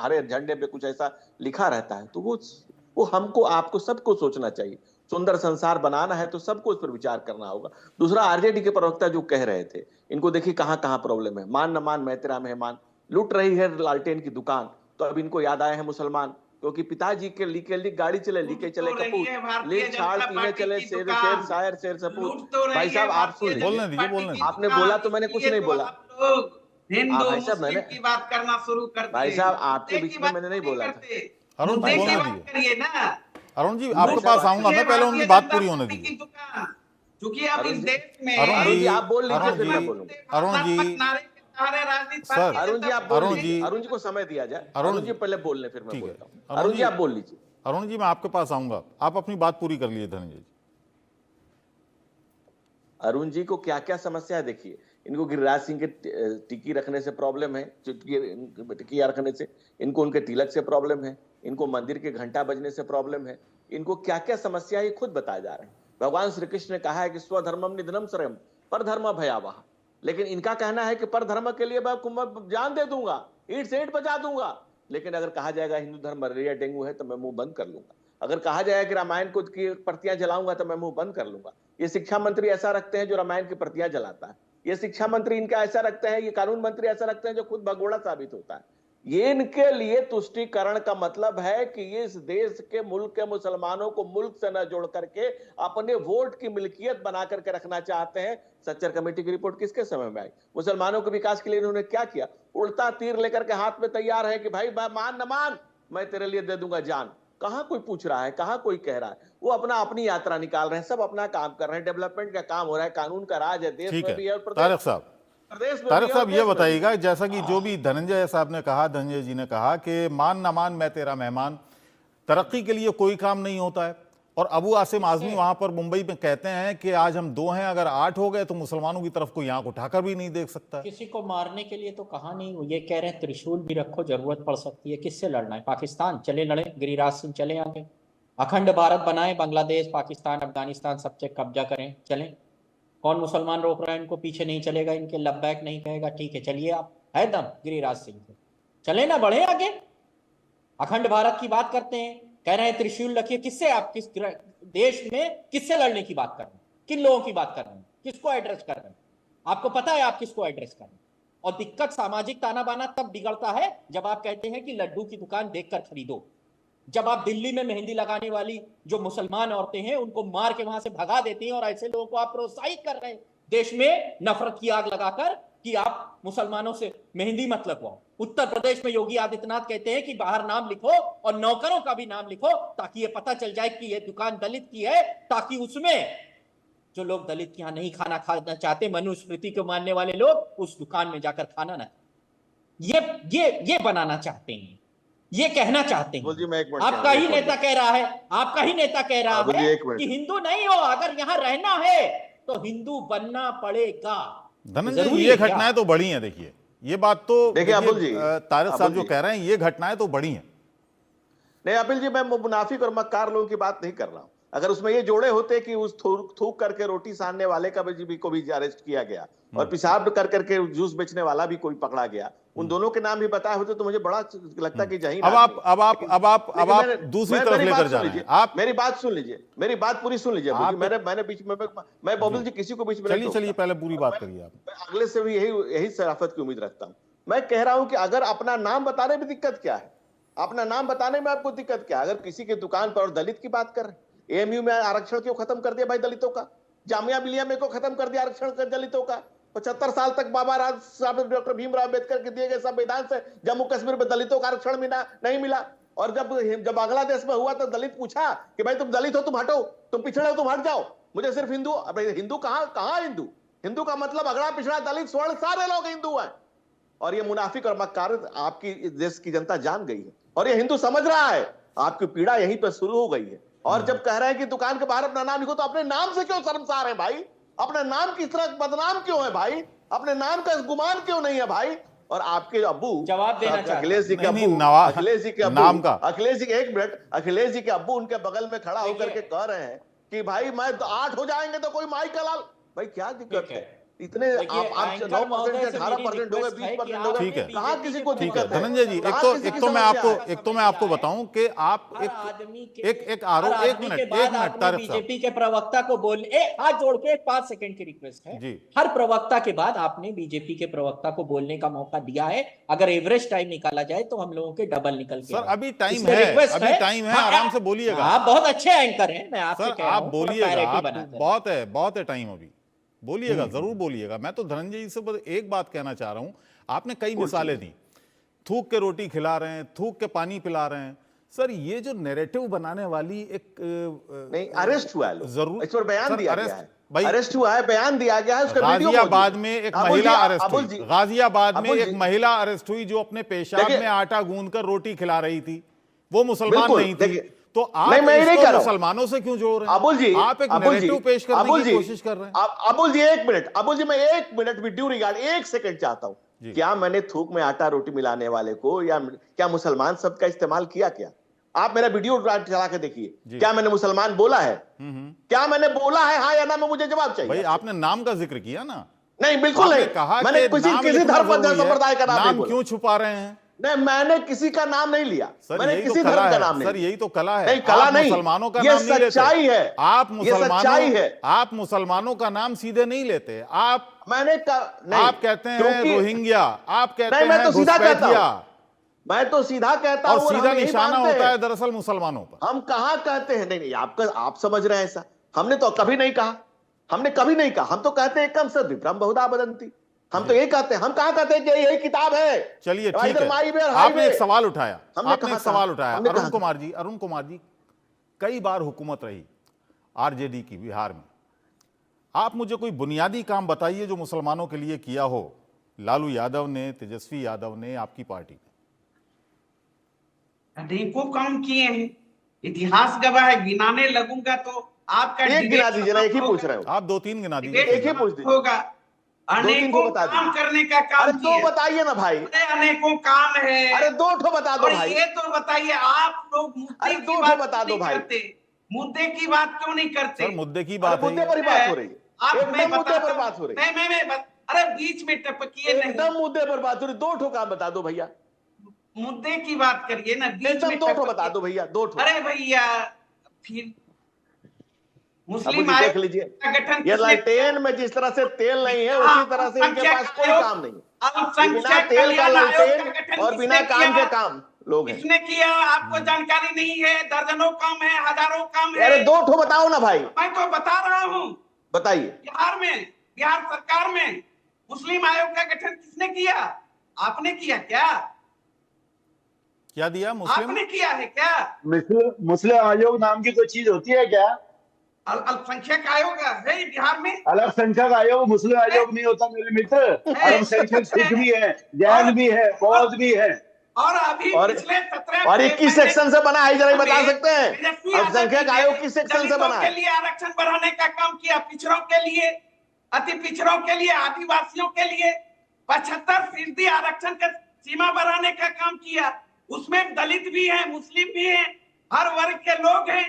F: हरे झंडे पे कुछ ऐसा लिखा रहता है, तो वो हमको, आपको, सबको सोचना चाहिए। सुंदर संसार बनाना है तो सबको उस पर विचार करना होगा। दूसरा, आरजेडी के प्रवक्ता जो कह रहे थे, इनको देखिए कहां कहां प्रॉब्लम है। मान न मान मैं तेरा मेहमान, लूट रही है लालटेन की दुकान, तो अब इनको याद आए हैं मुसलमान, क्योंकि पिताजी के लीके गाड़ी चले, लीके चले कपूत, लीक छाड़ तीने चले, शेर शेर शायर शेर सपूत। भाई साहब आप सुन लीजिए,
A: बोलने दीजिए, बोलने दीजिए।
F: आपने बोला तो मैंने कुछ नहीं बोला।
I: हिंदू
F: भाई साहब
I: मुस्लिम की बात करना शुरू कर दिए।
F: भाई साहब आपके
I: मुद्दे
F: बीच
I: की
F: में
I: बात
F: मैंने नहीं बोला था।
I: करते।
A: अरुण जी
I: मुद्दे की
A: बोलने
I: बात
A: दीजिए।
I: करिए ना।
A: अरुण जी आपके पास आऊंगा मैं, पहले उनकी बात पूरी होने दीजिए।
I: क्योंकि अब इस देश में
A: अरुण जी
F: आप बोल लीजिए, फिर मैं बोलूंगा।
A: अरुण जी सर,
F: अरुण जी आप बोल लीजिए, अरुण जी को समय दिया जाए। अरुण जी पहले बोल लें, फिर मैं बोलता हूँ। अरुण जी आप बोल लीजिए।
A: अरुण जी मैं आपके पास आऊंगा, आप अपनी बात पूरी कर लिए धनंजय जी।
F: अरुण जी को क्या क्या समस्या है देखिए। इनको गिरिराज सिंह के टिकी रखने से प्रॉब्लम है, टिकिया रखने से। इनको उनके तिलक से प्रॉब्लम है। इनको मंदिर के घंटा बजने से प्रॉब्लम है। इनको क्या क्या समस्या है ये खुद बताए जा रहे हैं। भगवान श्री कृष्ण ने कहा है कि स्वधर्मम निधनम श्रेयम पर धर्म भयावह, लेकिन इनका कहना है कि पर धर्म के लिए मैं जान दे दूंगा, ईंट से ईंट बचा दूंगा। लेकिन अगर कहा जाएगा हिंदू धर्म मलेरिया डेंगू है तो मैं मुंह बंद कर लूंगा। अगर कहा जाएगा कि रामायण को की प्रतियां जलाऊंगा तो मैं मुंह बंद कर लूंगा। ये शिक्षा मंत्री ऐसा रखते हैं जो रामायण की प्रतियां जलाता है। ये शिक्षा मंत्री इनका ऐसा रखते हैं, ये कानून मंत्री ऐसा रखते हैं जो खुद भगोड़ा साबित होता है। ये इनके लिए तुष्टीकरण का मतलब है कि ये इस देश के मुल्क के मुसलमानों को मुल्क से न जोड़ करके अपने वोट की मिल्कियत बना करके रखना चाहते हैं। सच्चर कमेटी की रिपोर्ट किसके समय में आई? मुसलमानों के विकास के लिए इन्होंने क्या किया? उल्टा तीर लेकर के हाथ में तैयार है कि भाई मान न मान, मैं तेरे लिए दे दूंगा जान। कहां कोई पूछ रहा है, कहां कोई कह रहा है? वो अपनी यात्रा निकाल रहे हैं, सब अपना काम कर रहे हैं। डेवलपमेंट का काम हो रहा है, कानून का राज है, देश में भी है।
A: तारिक साहब ये बताइएगा, जैसा कि जो भी धनंजय साहब ने कहा, धनंजय जी ने कहा कि मान ना मान मैं तेरा मेहमान, तरक्की के लिए कोई काम नहीं होता है। और अबू आसिम आजमी वहां पर मुंबई में कहते हैं कि आज हम 2 हैं, अगर 8 हो गए तो मुसलमानों की तरफ कोई आंख उठाकर भी नहीं देख सकता।
G: किसी को मारने के लिए तो कहा नहीं। ये कह रहे हैं त्रिशूल भी रखो, जरूरत पड़ सकती है। किससे लड़ना है? पाकिस्तान चले लड़े, गिरिराज सिंह चले आगे, अखंड भारत बनाए, बांग्लादेश पाकिस्तान अफगानिस्तान सबसे कब्जा करें, चलें। कौन मुसलमान रोक रहा है इनको? पीछे नहीं चलेगा, इनके लब्बैक नहीं कहेगा। ठीक है चलिए, आप है दम गिरिराज सिंह से, चले ना, बढ़े आगे। अखंड भारत की बात करते हैं, कह रहे हैं त्रिशूल रखिए। किससे? आप किस देश में किससे लड़ने की बात कर रहे हैं? किन लोगों की बात कर रहे हैं? किसको एड्रेस कर रहे हैं? आपको पता है आप किसको एड्रेस कर रहे हैं? और दिक्कत सामाजिक ताना बाना तब बिगड़ता है जब आप कहते हैं कि लड्डू की दुकान देखकर खरीदो। जब आप दिल्ली में मेहंदी लगाने वाली जो मुसलमान औरतें हैं उनको मार के वहां से भगा देती हैं, और ऐसे लोगों को आप प्रोत्साहित कर रहे हैं देश में नफरत की आग लगाकर कि आप मुसलमानों से मेहंदी मत लगवाओ। उत्तर प्रदेश में योगी आदित्यनाथ कहते हैं कि बाहर नाम लिखो और नौकरों का भी नाम लिखो, ताकि ये पता चल जाए कि ये दुकान दलित की है, ताकि उसमें जो लोग दलित के यहां नहीं खाना चाहते, मनुस्मृति को मानने वाले लोग, उस दुकान में जाकर खाना ना। ये बनाना चाहते हैं, ये कहना चाहते हैं। आपका ही नेता कह रहा है, आपका ही नेता कह रहा है कि हिंदू नहीं हो, अगर यहां रहना है तो हिंदू बनना पड़ेगा।
A: धनंजय ये घटनाएं तो बड़ी हैं। देखिए ये बात तो तारिक साहब जो कह रहे हैं, ये घटनाएं तो बड़ी हैं।
F: नहीं अपिल जी, मैं मुनाफिक और मक्कार लोगों की बात नहीं कर रहा हूं। अगर उसमें ये जोड़े होते कि उस थूक करके रोटी सानने वाले का को भी अरेस्ट किया गया और पेशाब कर करके जूस बेचने वाला भी कोई पकड़ा गया, उन दोनों के नाम भी बताए होते तो मुझे बड़ा लगता कि जहीं
A: अब आप दूसरी तरफ लेकर जा रहे हैं। आप
F: मेरी बात सुन लीजिए, मेरी बात पूरी सुन लीजिए। मैंने बीच में मैं बबल जी किसी को बीच में
A: चलिए पहले पूरी बात करिए आप।
F: मैं अगले से भी यही शराफत की उम्मीद रखता हूं। मैं कह रहा हूं कि अगर अपना नाम बताने में दिक्कत क्या है, अपना नाम बताने में आपको दिक्कत क्या है? अगर किसी की दुकान पर और दलित की बात कर रहे हैं, एएमयू में आरक्षण क्यों खत्म कर दिया भाई दलितों का? जामिया मिलिया में क्यों खत्म कर दिया आरक्षण कर दलितों का? 75 साल तक बाबा साहब डॉक्टर भीमराव अम्बेडकर के दिए गए संविधान से जम्मू कश्मीर में दलितों का आरक्षण नहीं मिला। और जब बांग्लादेश में हुआ तो दलित पूछा कि भाई तुम दलित हो, तुम हटो, तुम पिछड़े हो, तुम हट जाओ, मुझे सिर्फ हिंदू। हिंदू कहां हिंदू? हिंदू का मतलब अगड़ा पिछड़ा दलित स्वर्ण सारे लोग हिंदू हैं। और ये मुनाफिक और मक्कार आपकी देश की जनता जान गई है, और ये हिंदू समझ रहा है। आपकी पीड़ा यहीं पर शुरू हो गई है। और जब कह रहे हैं कि दुकान के बाहर अपना नाम लिखो, तो अपने नाम से क्यों शर्मसार है भाई? अपने नाम की तरह बदनाम क्यों है भाई? अपने नाम का गुमान क्यों नहीं है भाई? और आपके अब्बू
G: जवाब देना चाहते हैं।
F: अखिलेश जी के अब्बू, अखिलेश जी के अब्बू,
A: नाम का
F: अखिलेश जी, एक मिनट, अखिलेश जी के अब्बू उनके बगल में खड़ा होकर के कह रहे हैं कि भाई मैं 8 हो जाएंगे तो कोई माई का लाल। भाई क्या दिक्कत है? इतने
G: देखिए,
F: आप
G: एंकर
F: 9%
G: महोदय
F: से
G: से
F: 18% हो गए,
G: मेरी
F: 20%
G: रिक्वेस्ट
F: हो गए,
A: ठीक है।
F: कहाँ किसी को
A: ठीक है
F: दिक्कत है?
A: धनंजय जी,
F: कहाँ किसी
A: एक
F: की
A: तो मैं
F: समस्या
A: आपको
F: है?
A: बताऊं कि आप
G: हर आदमी के
A: एक आरोप,
G: हर आदमी के बाद आपने
A: तारिक साहब
G: बीजेपी के प्रवक्ता को हाथ जोड़ के 5 सेकंड की रिक्वेस्ट है
A: जी।
G: हर प्रवक्ता के बाद आपने बीजेपी के प्रवक्ता को बोलने का मौका दिया है। अगर एवरेज टाइम निकाला जाए तो हम लोगों के डबल निकल के
A: सर
G: आए।
A: अभी टाइम
G: इसलिए
A: है,
G: रिक्वेस्ट
A: अभी टाइम है,
G: हाँ,
A: आराम से बोलिएगा।
G: आप बहुत अच्छे एंकर हैं, मैं आपसे
A: सर
G: कह रहा
A: आप
G: हूं, थोड़ा
A: बोलिएगा,
G: प्रायोरिटी
A: आप
G: बनाते हैं।
A: बहुत है टाइम अभी, बोलिएगा, जरूर बोलिएगा। मैं तो धनंजय जी से बस एक बात कहना चाह रहा हूं, आपने कई मिसालें दी, थूक के रोटी खिला रहे हैं, थूक के पानी पिला रहे हैं। सर ये जो नैरेटिव बनाने वाली एक
F: नहीं, अरेस्ट हुआ है लोग,
A: जरूर
F: इस पर बयान
A: सर,
F: दिया
A: अरेस्ट
F: गया है
A: भाई,
F: अरेस्ट हुआ है, बयान दिया गया है, उसका वीडियो
A: गाजियाबाद में एक महिला अरेस्ट हुई, गाजियाबाद में एक
F: जी।
A: महिला अरेस्ट हुई जो अपने पेशाब
F: देखिए-
A: में आटा गूंदकर रोटी खिला रही थी, वो मुसलमान
F: बिल्कुल,
A: नहीं थी।
F: देखिए-
A: तो आप
F: नहीं, मैं ये नहीं
A: इसको
F: कह रहा हूं।
A: मुसलमानों से क्यों जोड़ रहे हैं?
F: अबुल जी,
A: आप एक
F: अबुल जी,
A: नैरेटिव पेश करने
F: अबुल
A: की
F: जी,
A: कोशिश कर रहे हैं।
F: अबुल जी एक मिनट, अबुल जी मैं एक मिनट भी ड्यू रिगार्ड 1 सेकंड चाहता हूं।
A: जी।
F: क्या मैंने थूक में आटा रोटी मिलाने वाले को या क्या मुसलमान शब्द का इस्तेमाल किया? क्या आप मेरा वीडियो चला के देखिए, क्या मैंने मुसलमान बोला है? क्या मैंने बोला है, हाँ या ना में मुझे जवाब चाहिए।
A: भाई आपने नाम का जिक्र किया ना?
F: नहीं, बिल्कुल नहीं
A: कहा
F: मैंने
A: कि
F: किसी
A: नाम
F: धर्म
A: लिखना जरूरी है,
F: संप्रदाय का नाम नहीं
A: नाम
F: बोला।
A: क्यों छुपा रहे हैं?
F: नहीं, मैंने किसी का नाम नहीं लिया, मैंने
A: यही तो
F: किसी
A: कला
F: धर्म का
A: है,
F: नाम नहीं
A: सर
F: लिया।
A: यही तो कला है।
F: नहीं, कला
A: आप
F: नहीं,
A: मुसलमानों का
F: ये
A: नाम नहीं लेते,
F: सच्चाई है,
A: आप मुसलमानों का नाम सीधे नहीं लेते। आप
F: नहीं,
A: आप कहते हैं रोहिंग्या, आप कहते हैं
F: मैं तो सीधा कहता
A: घुसपैठिया,
F: हूं, मैं तो सीधा कहता
A: और
F: हूं,
A: सीधा
F: हम यही
A: निशाना
F: मानते
A: होता
F: हैं।
A: है दरअसल मुसलमानों पर।
F: हम कहां कहते हैं? नहीं, आप समझ रहे हैं ऐसा, हमने तो कभी नहीं कहा, हमने कभी नहीं कहा। हम तो कहते हैं कम से विभ्रम बहुधा वदंती, हम तो यही कहते हैं। हम कहां कहते हैं कि यही किताब है?
A: चलिए ठीक है, आपने एक सवाल उठाया, अरुण कुमार जी, कई बार हुकूमत रही आरजेडी की बिहार में, आप मुझे कोई बुनियादी काम बताइए जो मुसलमानों के लिए किया हो, लालू यादव ने, तेजस्वी यादव ने, आपकी पार्टी ने।
I: अनेकों काम किए हैं, इतिहास गवाह है, गिनाने लगूंगा तो आपका
F: एक गिना दीजिए ना, एक ही पूछ रहे हो
A: आप, 2-3 गिना दीजिए,
F: एक ही पूछ दीजिए
I: होगा। अनेकों
F: बता
I: काम करने का काम
F: अरे तो बताइए ना भाई,
I: अनेकों काम है।
F: अरे 2 ठो बता दो
I: और
F: भाई।
I: ये तो बताइए, आप लोग मुद्दे की बात बता दो भाई, मुद्दे की बात क्यों नहीं करते?
A: सर मुद्दे की बात है,
F: मुद्दे पर ही बात हो रही है, एकदम मुद्दे पर बात हो रही है।
I: मैं अरे बीच में टपकिए नहीं,
F: एकदम मुद्दे पर बात हो रही। 2 ठो काम बता दो भैया,
I: मुद्दे की बात करिए ना, बीच में
F: 2 ठो बता दो भैया, 2 ठो।
I: अरे भैया, फिर मुस्लिम
F: देख
I: आयोग
F: लीजिए,
I: का गठन
F: ये लालटेन में जिस तरह से तेल नहीं है, उसी तरह से इनके पास कोई काम नहीं है। बिना तेल का लालटेन और बिना काम के काम लोग हैं।
I: किसने किया? आपको जानकारी नहीं है? दर्जनों काम है, हजारों काम है।
F: अरे 2 ठो बताओ ना भाई।
I: मैं तो बता रहा हूँ,
F: बताइए।
I: बिहार सरकार में मुस्लिम आयोग का गठन किसने किया? आपने किया क्या
A: दिया? मुस्लिम
I: आपने किया है क्या?
J: मुस्लिम आयोग नाम की कोई चीज होती है क्या?
I: अल्पसंख्यक आयोग है बिहार में।
J: अल्पसंख्यक आयोग मुस्लिम आयोग नहीं होता मेरे मित्र। अल्पसंख्यक सिख भी है, जैन भी है, बौद्ध भी है।
I: और अभी पिछले 17
F: और 21 सेक्शन से बना है, जरा बता सकते हैं अल्पसंख्यक आयोग किस सेक्शन से बना है?
I: के लिए आरक्षण बढ़ाने का काम किया, पिछड़ों के लिए, अति पिछड़ों के लिए, आदिवासियों के लिए 75% आरक्षण का सीमा बढ़ाने का काम किया। उसमें दलित भी है, मुस्लिम भी है, हर वर्ग के लोग हैं।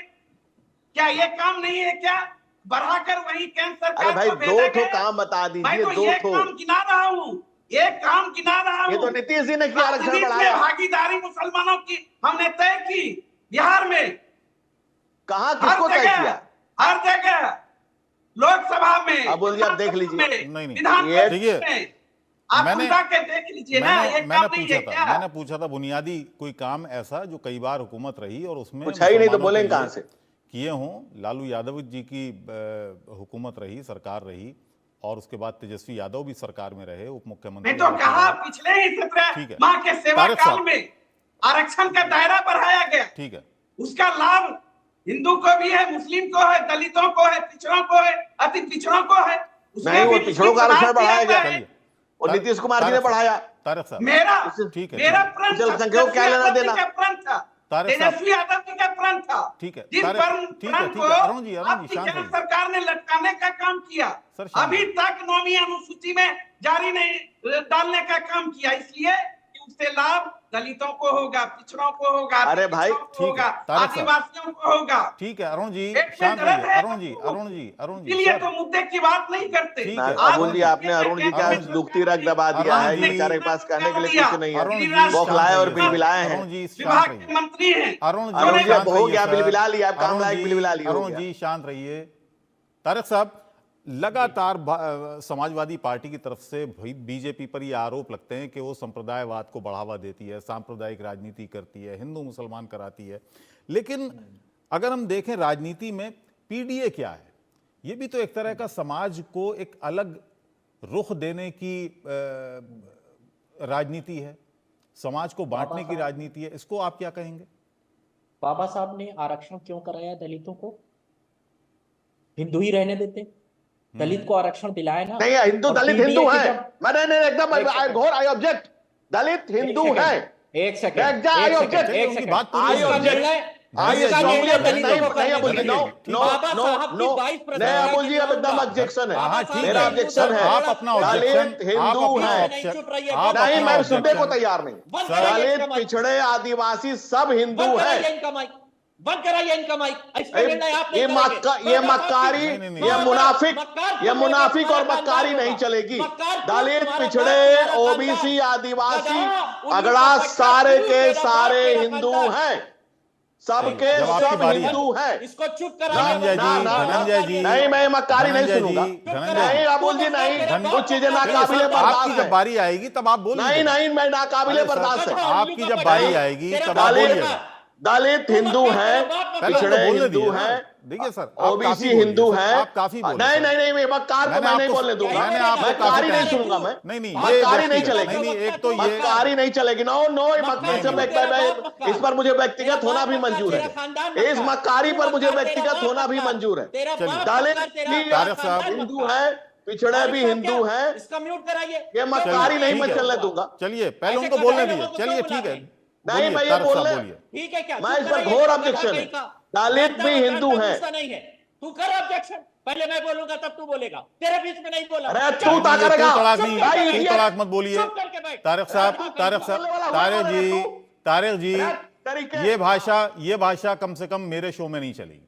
I: क्या ये काम नहीं है क्या? बढ़ाकर वही केंद्र सरकार
F: अरे भाई
I: को
F: 2 ठो काम बता दीजिए, 2 ठो
I: काम गिना रहा हूँ, ये काम गिना रहा हूँ।
F: ये तो नीतीश जी ने किया, आरक्षण बढ़ाया।
I: भागीदारी मुसलमानों की हमने तय की बिहार में।
F: कहाँ, किसको तय किया?
I: हर जगह, लोकसभा में।
F: अब बोलिए, आप देख लीजिए।
A: नहीं देखिए, मैंने पूछा था बुनियादी कोई काम ऐसा जो कई बार हुकूमत रही और उसमें
F: कुछ है ही नहीं तो बोलेंगे कहां से
A: किए हों। लालू यादव जी की हुकूमत रही, सरकार रही, और उसके बाद तेजस्वी यादव भी सरकार में रहे, उप मुख्यमंत्री।
I: तो कहा पिछले ही 17 माह के सेवा काल में आरक्षण का दायरा बढ़ाया गया।
A: ठीक है,
I: उसका लाभ हिंदू को भी है, मुस्लिम को है, दलितों को है, पिछड़ों को है, अति पिछड़ों को है।
F: नहीं, वो पिछड़ों का आरक्षण बढ़ाया गया और नीतीश कुमार जी ने बढ़ाया।
A: मेरा
I: ठीक है, मेरा प्रण
F: अल्पसंख्यकों क्या लेना देना?
I: तेजस्वी यादव जी का प्रण था।
A: ठीक है,
I: जिस प्रण को
A: अरुण जी
I: केंद्र सरकार ने लटकाने का काम किया, अभी तक 9वीं अनुसूची में जारी नहीं डालने का काम किया, इसलिए उससे लाभ दलितों को होगा, पिछड़ों को होगा,
F: अरे भाई,
I: पिछड़ों को
A: ठीक है,
I: होगा,
A: तारक साहब।
I: आदिवासियों को होगा।
A: ठीक है अरुण जी,
I: पेट में
A: शांत
I: दर्द
A: रहिए।
I: है
A: अरुण जी,
I: आपको।
A: अरुण जी, अरुण जी,
I: इसीलिए
A: सर,
I: तो मुद्दे की बात नहीं करते।
A: ठीक है,
F: अबुल जी, आपने अरुण जी का दुखती रग दबा दिया है।
A: अरुण जी,
F: बेचारे के पास कहने के लिए कुछ नहीं
A: अरुण जी,
F: है, बौखलाए और
A: शांत
F: बिलबिलाए
A: रहिए।
F: हैं।
A: अरुण जी, शांत
I: विभाग
A: रहिए।
I: के मंत्री हैं।
A: अरुण जी,
F: अरुण जी,
A: शांत
F: अब हो
A: रहिए,
F: गया,
A: सर।
F: बिलबिला लिया, अब काम
A: अरुण
F: लायक
A: जी,
F: बिलबिला लिया, हो
A: अरुण
F: गया।
A: जी, शांत रहिए। तारक साहब, लगातार समाजवादी पार्टी की तरफ से बीजेपी पर ये आरोप लगते हैं कि वो संप्रदायवाद को बढ़ावा देती है, सांप्रदायिक राजनीति करती है, हिंदू मुसलमान कराती है। लेकिन अगर हम देखें राजनीति में पीडीए क्या है, ये भी तो एक तरह का समाज को एक अलग रुख देने की राजनीति है, समाज को बांटने की राजनीति है। इसको आप क्या कहेंगे?
G: बाबा साहब ने आरक्षण क्यों कराया दलितों को? हिंदू ही रहने देते, दलित को आरक्षण दिलाया ना।
F: नहीं, हिंदू
G: और
F: दलित
G: PDA
F: हिंदू
G: के
F: है।
G: जब-
F: मैंने एकदम घोर आई ऑब्जेक्ट, दलित हिंदू है।
G: एक सेकंड,
F: आई ऑब्जेक्ट,
G: एक
A: उनकी
G: सेकंड।
A: बात पूरी
F: आई
A: होगी।
F: ऑब्जेक्ट,
G: आई
F: नहीं, नहीं अबुल जी, नो नो
G: बाबा
F: नो
G: साहब की
F: नो,
G: 22%
F: नहीं अबुल जी, अब एकदम ऑब्जेक्शन
A: हाँ,
F: है,
A: ठीक
F: मेरा
A: है।
F: ऑब्जेक्शन है।
A: आप अपना ऑब्जेक्शन,
F: दलित हिंदू है। नहीं, मैं सुनने को तैयार नहीं। दलित, पिछड़े, आदिवासी सब हिंदू है।
G: बंद कराइए इनका माइक।
F: ये मक्कारी, ये मुनाफिक और मक्कारी नहीं चलेगी। दलित, पिछड़े, ओबीसी, आदिवासी, अगड़ा सारे के सारे हिंदू हैं, सबके सब हिंदू हैं।
G: इसको चुप
A: धनंजय जी, धनंजय जी,
F: नहीं, मैं मक्कारी नहीं सुनूंगा।
A: धनंजय
F: नहीं अबुल जी, नहीं, कुछ चीजें नाकाबिले
A: आपकी
F: बर्दाश्त
A: जब
F: है।
A: बारी आएगी तब आप बोलिए।
F: नहीं नहीं, मैं नाकाबिले बर्दाश्त है।
A: आपकी जब बारी आएगी तब आप बोलिएगा।
F: दलित हिंदू है, पिछड़े हिंदू है,
A: देखिए सर,
F: ओबीसी हिंदू है।
A: आप काफी बोले।
F: नहीं नहीं नहीं, मक्कार को मैं नहीं बोलने दूंगा।
A: मैंने आपको
F: मक्कारी नहीं सुनूंगा मैं।
A: नहीं,
F: मक्कारी नहीं चलेगी।
A: नहीं, एक तो ये
F: मक्कारी नहीं चलेगी। नो नो, इस पर मुझे व्यक्तिगत होना भी मंजूर है। इस मक्कारी पर मुझे व्यक्तिगत होना भी मंजूर है। दलित भी हिंदू है, पिछड़े भी हिंदू है,
G: इसका म्यूट कराइए।
F: ये मक्कारी नहीं मैं चलने दूंगा।
A: चलिए पहले उनको बोलने दीजिए। चलिए ठीक है,
F: नहीं, मैं ये बोलने,
G: ठीक है क्या?
F: मैं इस पर घोर ऑब्जेक्शन है। दलित भी हिंदू है।
G: नहीं है, तू कर ऑब्जेक्शन। पहले मैं बोलूंगा तब तू बोलेगा, तेरे बीच में नहीं बोला।
F: अरे तू ता करेगा।
A: तू तलाक मत बोलिए। तारक साहब, तारक जी, ये भाषा कम से कम मेरे शो में नहीं चलेगी।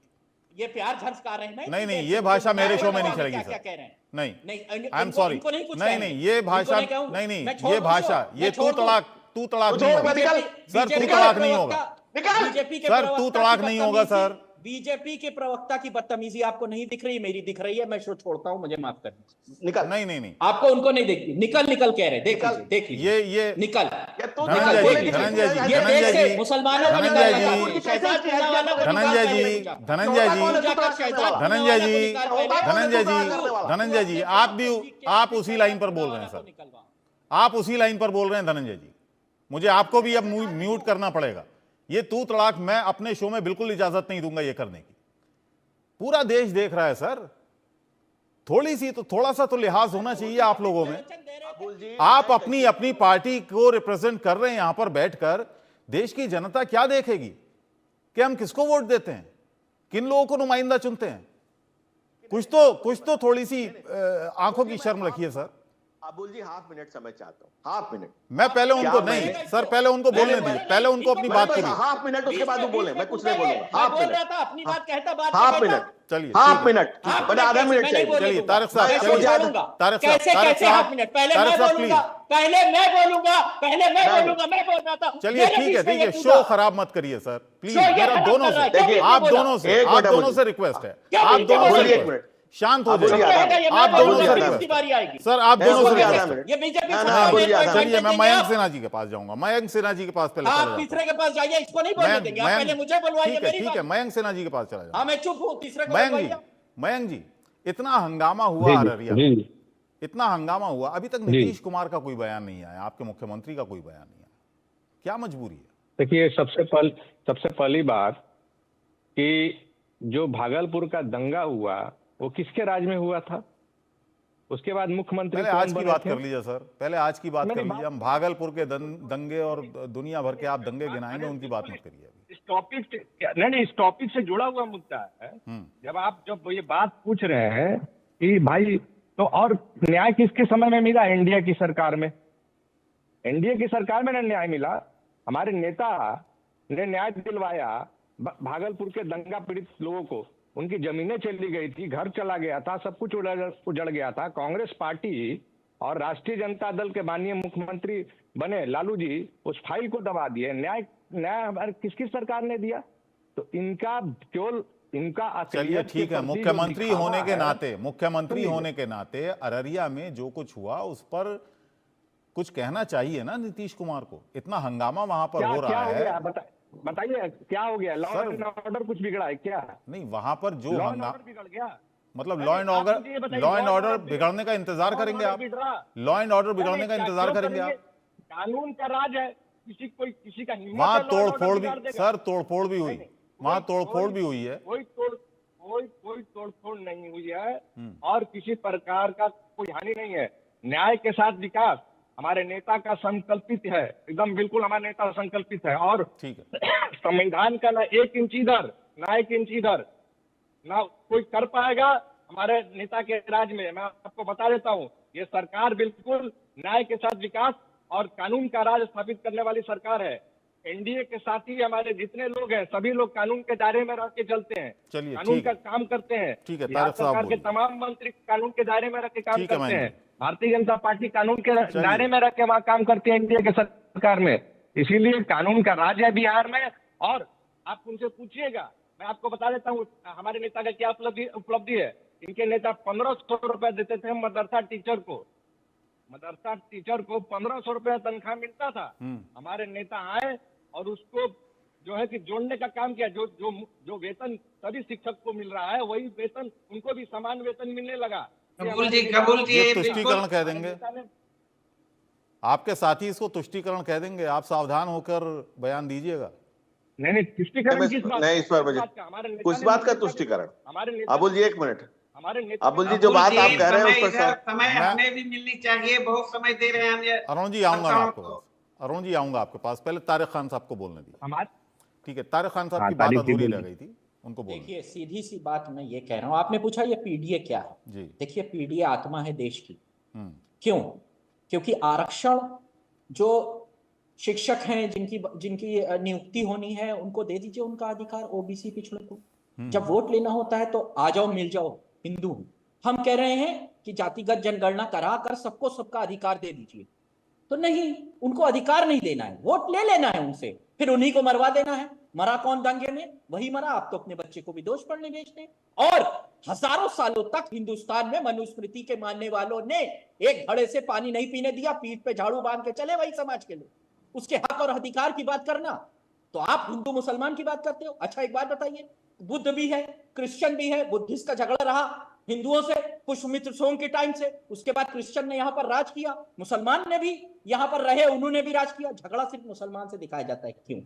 G: ये प्यार झंझकार रहे हैं।
A: नहीं, ये भाषा मेरे शो में नहीं चलेगी
G: क्या
A: सर।
G: कह रहे हैं?
A: नहीं, आई एम सॉरी। नहीं, ये भाषा नहीं,
G: मैं
A: ये भाषा, ये तू तलाक नहीं होगा सर, तू तलाक नहीं होगा सर, तू तलाक नहीं होगा सर।
G: बीजेपी के प्रवक्ता की बदतमीजी आपको नहीं दिख रही, मेरी दिख रही है। मैं शो छोड़ता हूं, मुझे माफ कर।
F: निकल।
A: नहीं,
G: आपको उनको नहीं दिखती। निकल कह रहे, देखिए
A: ये
G: निकल।
A: धनंजय जी,
G: मुसलमानों को
A: धनंजय जी, आप उसी लाइन पर बोल रहे हैं सर, आप उसी लाइन पर बोल रहे हैं धनंजय जी। मुझे आपको भी अब म्यूट करना पड़ेगा। ये तू तड़ाक मैं अपने शो में बिल्कुल इजाजत नहीं दूंगा ये करने की। पूरा देश देख रहा है सर, थोड़ा सा तो लिहाज होना चाहिए आप लोगों में। आप अपनी पार्टी को रिप्रेजेंट कर रहे हैं यहां पर बैठकर। देश की जनता क्या देखेगी कि हम किसको वोट देते हैं, किन लोगों को नुमाइंदा चुनते हैं। कुछ तो थोड़ी सी आंखों की शर्म रखिए सर।
F: अबुल जी, हाफ मिनट समय चाहता हूँ, हाफ मिनट।
A: मैं पहले उनको नहीं सर, पहले उनको बोलने दीजिए, पहले उनको अपनी बात करिए।
F: हाफ मिनट, उसके बाद वो बोले, मैं कुछ नहीं बोलूंगा। हाफ मिनट,
G: अपनी बात कहता, बात
F: हाफ मिनट,
A: चलिए
F: हाफ मिनट, मैंने आधा मिनट चाहिए।
A: चलिए तारक साहब,
G: कैसे हाफ मिनट? पहले मैं बोलूंगा, मैं बोल रहा था।
A: चलिए ठीक है, शो खराब मत करिए सर प्लीज। मेरा दोनों से, आप दोनों से रिक्वेस्ट है, आप दोनों से
F: एक मिनट
A: शांत हो जाइए। आप दोनों से सर, आप दोनों से
G: ये बीजेपी।
A: चलिए मैं मयंक सिन्हा जी के पास जाऊंगा। मयंक सिन्हा जी के पास पहले
G: आप तीसरे के पास जाइए, इसको नहीं बोलने देंगे। आप पहले मुझे बुलवाइए।
A: ठीक है, मयंक सिन्हा जी के पास चला जाऊंगा।
G: मैं चुप हूं, तीसरे को
A: मयंक जी, इतना हंगामा हुआ अररिया में, इतना हंगामा हुआ, अभी तक नीतीश कुमार का कोई बयान नहीं आया, आपके मुख्यमंत्री का कोई बयान नहीं आया। क्या मजबूरी है?
H: देखिए, सबसे पहली बात कि जो भागलपुर का दंगा हुआ वो किसके राज में हुआ था? उसके बाद मुख्यमंत्री
A: पहले आज की बात कर लीजिए सर, पहले आज की बात कर लीजिए। हम भागलपुर के दंगे और दुनिया भर के आप दंगे गिनाएंगे, उनकी बात मत करिए।
H: इस टॉपिक से जुड़ा हुआ मुद्दा है। जब ये बात पूछ रहे हैं कि भाई, तो और न्याय किसके समय में मिला? इंडिया की सरकार में। एनडीए की सरकार में ना न्याय मिला। हमारे नेता ने न्याय दिलवाया भागलपुर के दंगा पीड़ित लोगों को, उनकी जमीनें चली गई थी, घर चला गया था, सब कुछ उजड़ गया था। कांग्रेस पार्टी और राष्ट्रीय जनता दल के माननीय मुख्यमंत्री बने लालू जी उस फाइल को दबा दिए। न्याय हमारे किसकी सरकार ने दिया? तो इनका केवल इनका
A: चलिए ठीक है, मुख्यमंत्री होने के नाते अररिया में जो कुछ हुआ उस पर कुछ कहना चाहिए ना नीतीश कुमार को। इतना हंगामा वहां पर हो रहा है,
H: बताइए क्या हो गया? लॉ एंड ऑर्डर कुछ बिगड़ा है क्या?
A: नहीं, वहां पर जो हंगामा
H: बिगड़ गया,
A: मतलब लॉ एंड ऑर्डर बिगड़ने का इंतजार करेंगे आप? लॉ एंड ऑर्डर बिगड़ने का इंतजार करेंगे आप?
H: कानून का राज है, किसी का
A: वहां तोड़फोड़ भी सर, तोड़फोड़ भी हुई, वहां तोड़फोड़ भी हुई है।
H: कोई तोड़फोड़ नहीं हुई है और किसी प्रकार का कोई हानि नहीं है। न्याय के साथ विकास हमारे नेता का संकल्पित है, एकदम बिल्कुल हमारा नेता संकल्पित है। और
A: ठीक है,
H: संविधान का ना 1 इंच इधर ना 1 इंच इधर ना कोई कर पाएगा हमारे नेता के राज में। मैं आपको बता देता हूँ, ये सरकार बिल्कुल न्याय के साथ विकास और कानून का राज स्थापित करने वाली सरकार है। एनडीए के साथी हमारे जितने लोग हैं सभी लोग कानून के दायरे में रह के चलते हैं,
A: चलिए
H: कानून का काम करते हैं।
A: ठीक है,
H: बिहार सरकार के तमाम मंत्री कानून के दायरे में रह के काम करते हैं। भारतीय जनता पार्टी कानून के दायरे में रह के वहां काम करती है एनडीए के सरकार में। इसीलिए कानून का राज है बिहार में। और आप उनसे पूछिएगा, मैं आपको बता देता हूँ हमारे नेता का क्या उपलब्धि है। इनके नेता 1500 रुपए देते थे मदरसा टीचर को 1500 रुपए तनख्वाह मिलता था। हमारे नेता आए और उसको जो है कि जोड़ने का काम किया। जो वेतन सभी शिक्षक को मिल रहा है वही वेतन उनको भी समान वेतन मिलने लगा।
I: कबूल जी
A: ये तुष्टीकरण कह देंगे, आपके साथी इसको तुष्टीकरण कह देंगे। आप सावधान होकर बयान दीजिएगा।
H: नहीं, तुष्टीकरण किस बात?
F: नहीं, इस पर कुछ बात का तुष्टीकरण। अबुल जी 1 मिनट। अबुल जी जो बात आप कह रहे हैं उस पर
I: समय हमें भी मिलनी चाहिए, बहुत समय दे रहे हैं।
A: अरुण जी आऊंगा आपके पास, अरुण जी आऊंगा आपके पास। पहले तारिक खान साहब को बोलने दीजिए। ठीक है, तारिक खान साहब की बात अधूरी रह गई थी, उनको बोलने।
G: देखिए, सीधी सी बात मैं ये कह रहा हूँ, आपने पूछा ये पीडीए क्या है जी। देखिए, पीडीए आत्मा है देश की। क्यों? क्योंकि आरक्षण जो शिक्षक हैं जिनकी नियुक्ति होनी है उनको दे दीजिए उनका अधिकार, ओबीसी पिछड़ों को। जब वोट लेना होता है तो आ जाओ, मिल जाओ, हिंदू हूं। हम कह रहे हैं कि जातिगत जनगणना करा कर सबको सबका अधिकार दे दीजिए, तो नहीं, उनको अधिकार नहीं देना है, वोट ले लेना है उनसे, फिर उन्हीं को मरवा देना है। मरा कौन दंगे में? वही मरा। आप तो अपने बच्चे को विदेश पढ़ने भेजते। और हजारों सालों तक हिंदुस्तान में मनुस्मृति के मानने वालों ने एक घड़े से पानी नहीं पीने दिया, पीठ पे झाड़ू बांध के चले वही समाज के लोग। उसके हक और अधिकार की बात करना तो आप हिंदू मुसलमान की बात करते हो। अच्छा, एक बात बताइए, बुद्ध भी है, क्रिश्चियन भी है, बुद्धिस्ट का झगड़ा रहा हिंदुओं से पुष्यमित्र सोम के टाइम से, उसके बाद क्रिश्चियन ने यहां पर राज किया, मुसलमान ने भी यहां पर रहे, उन्होंने भी राज किया। झगड़ा सिर्फ मुसलमान से दिखाया जाता है, क्यों?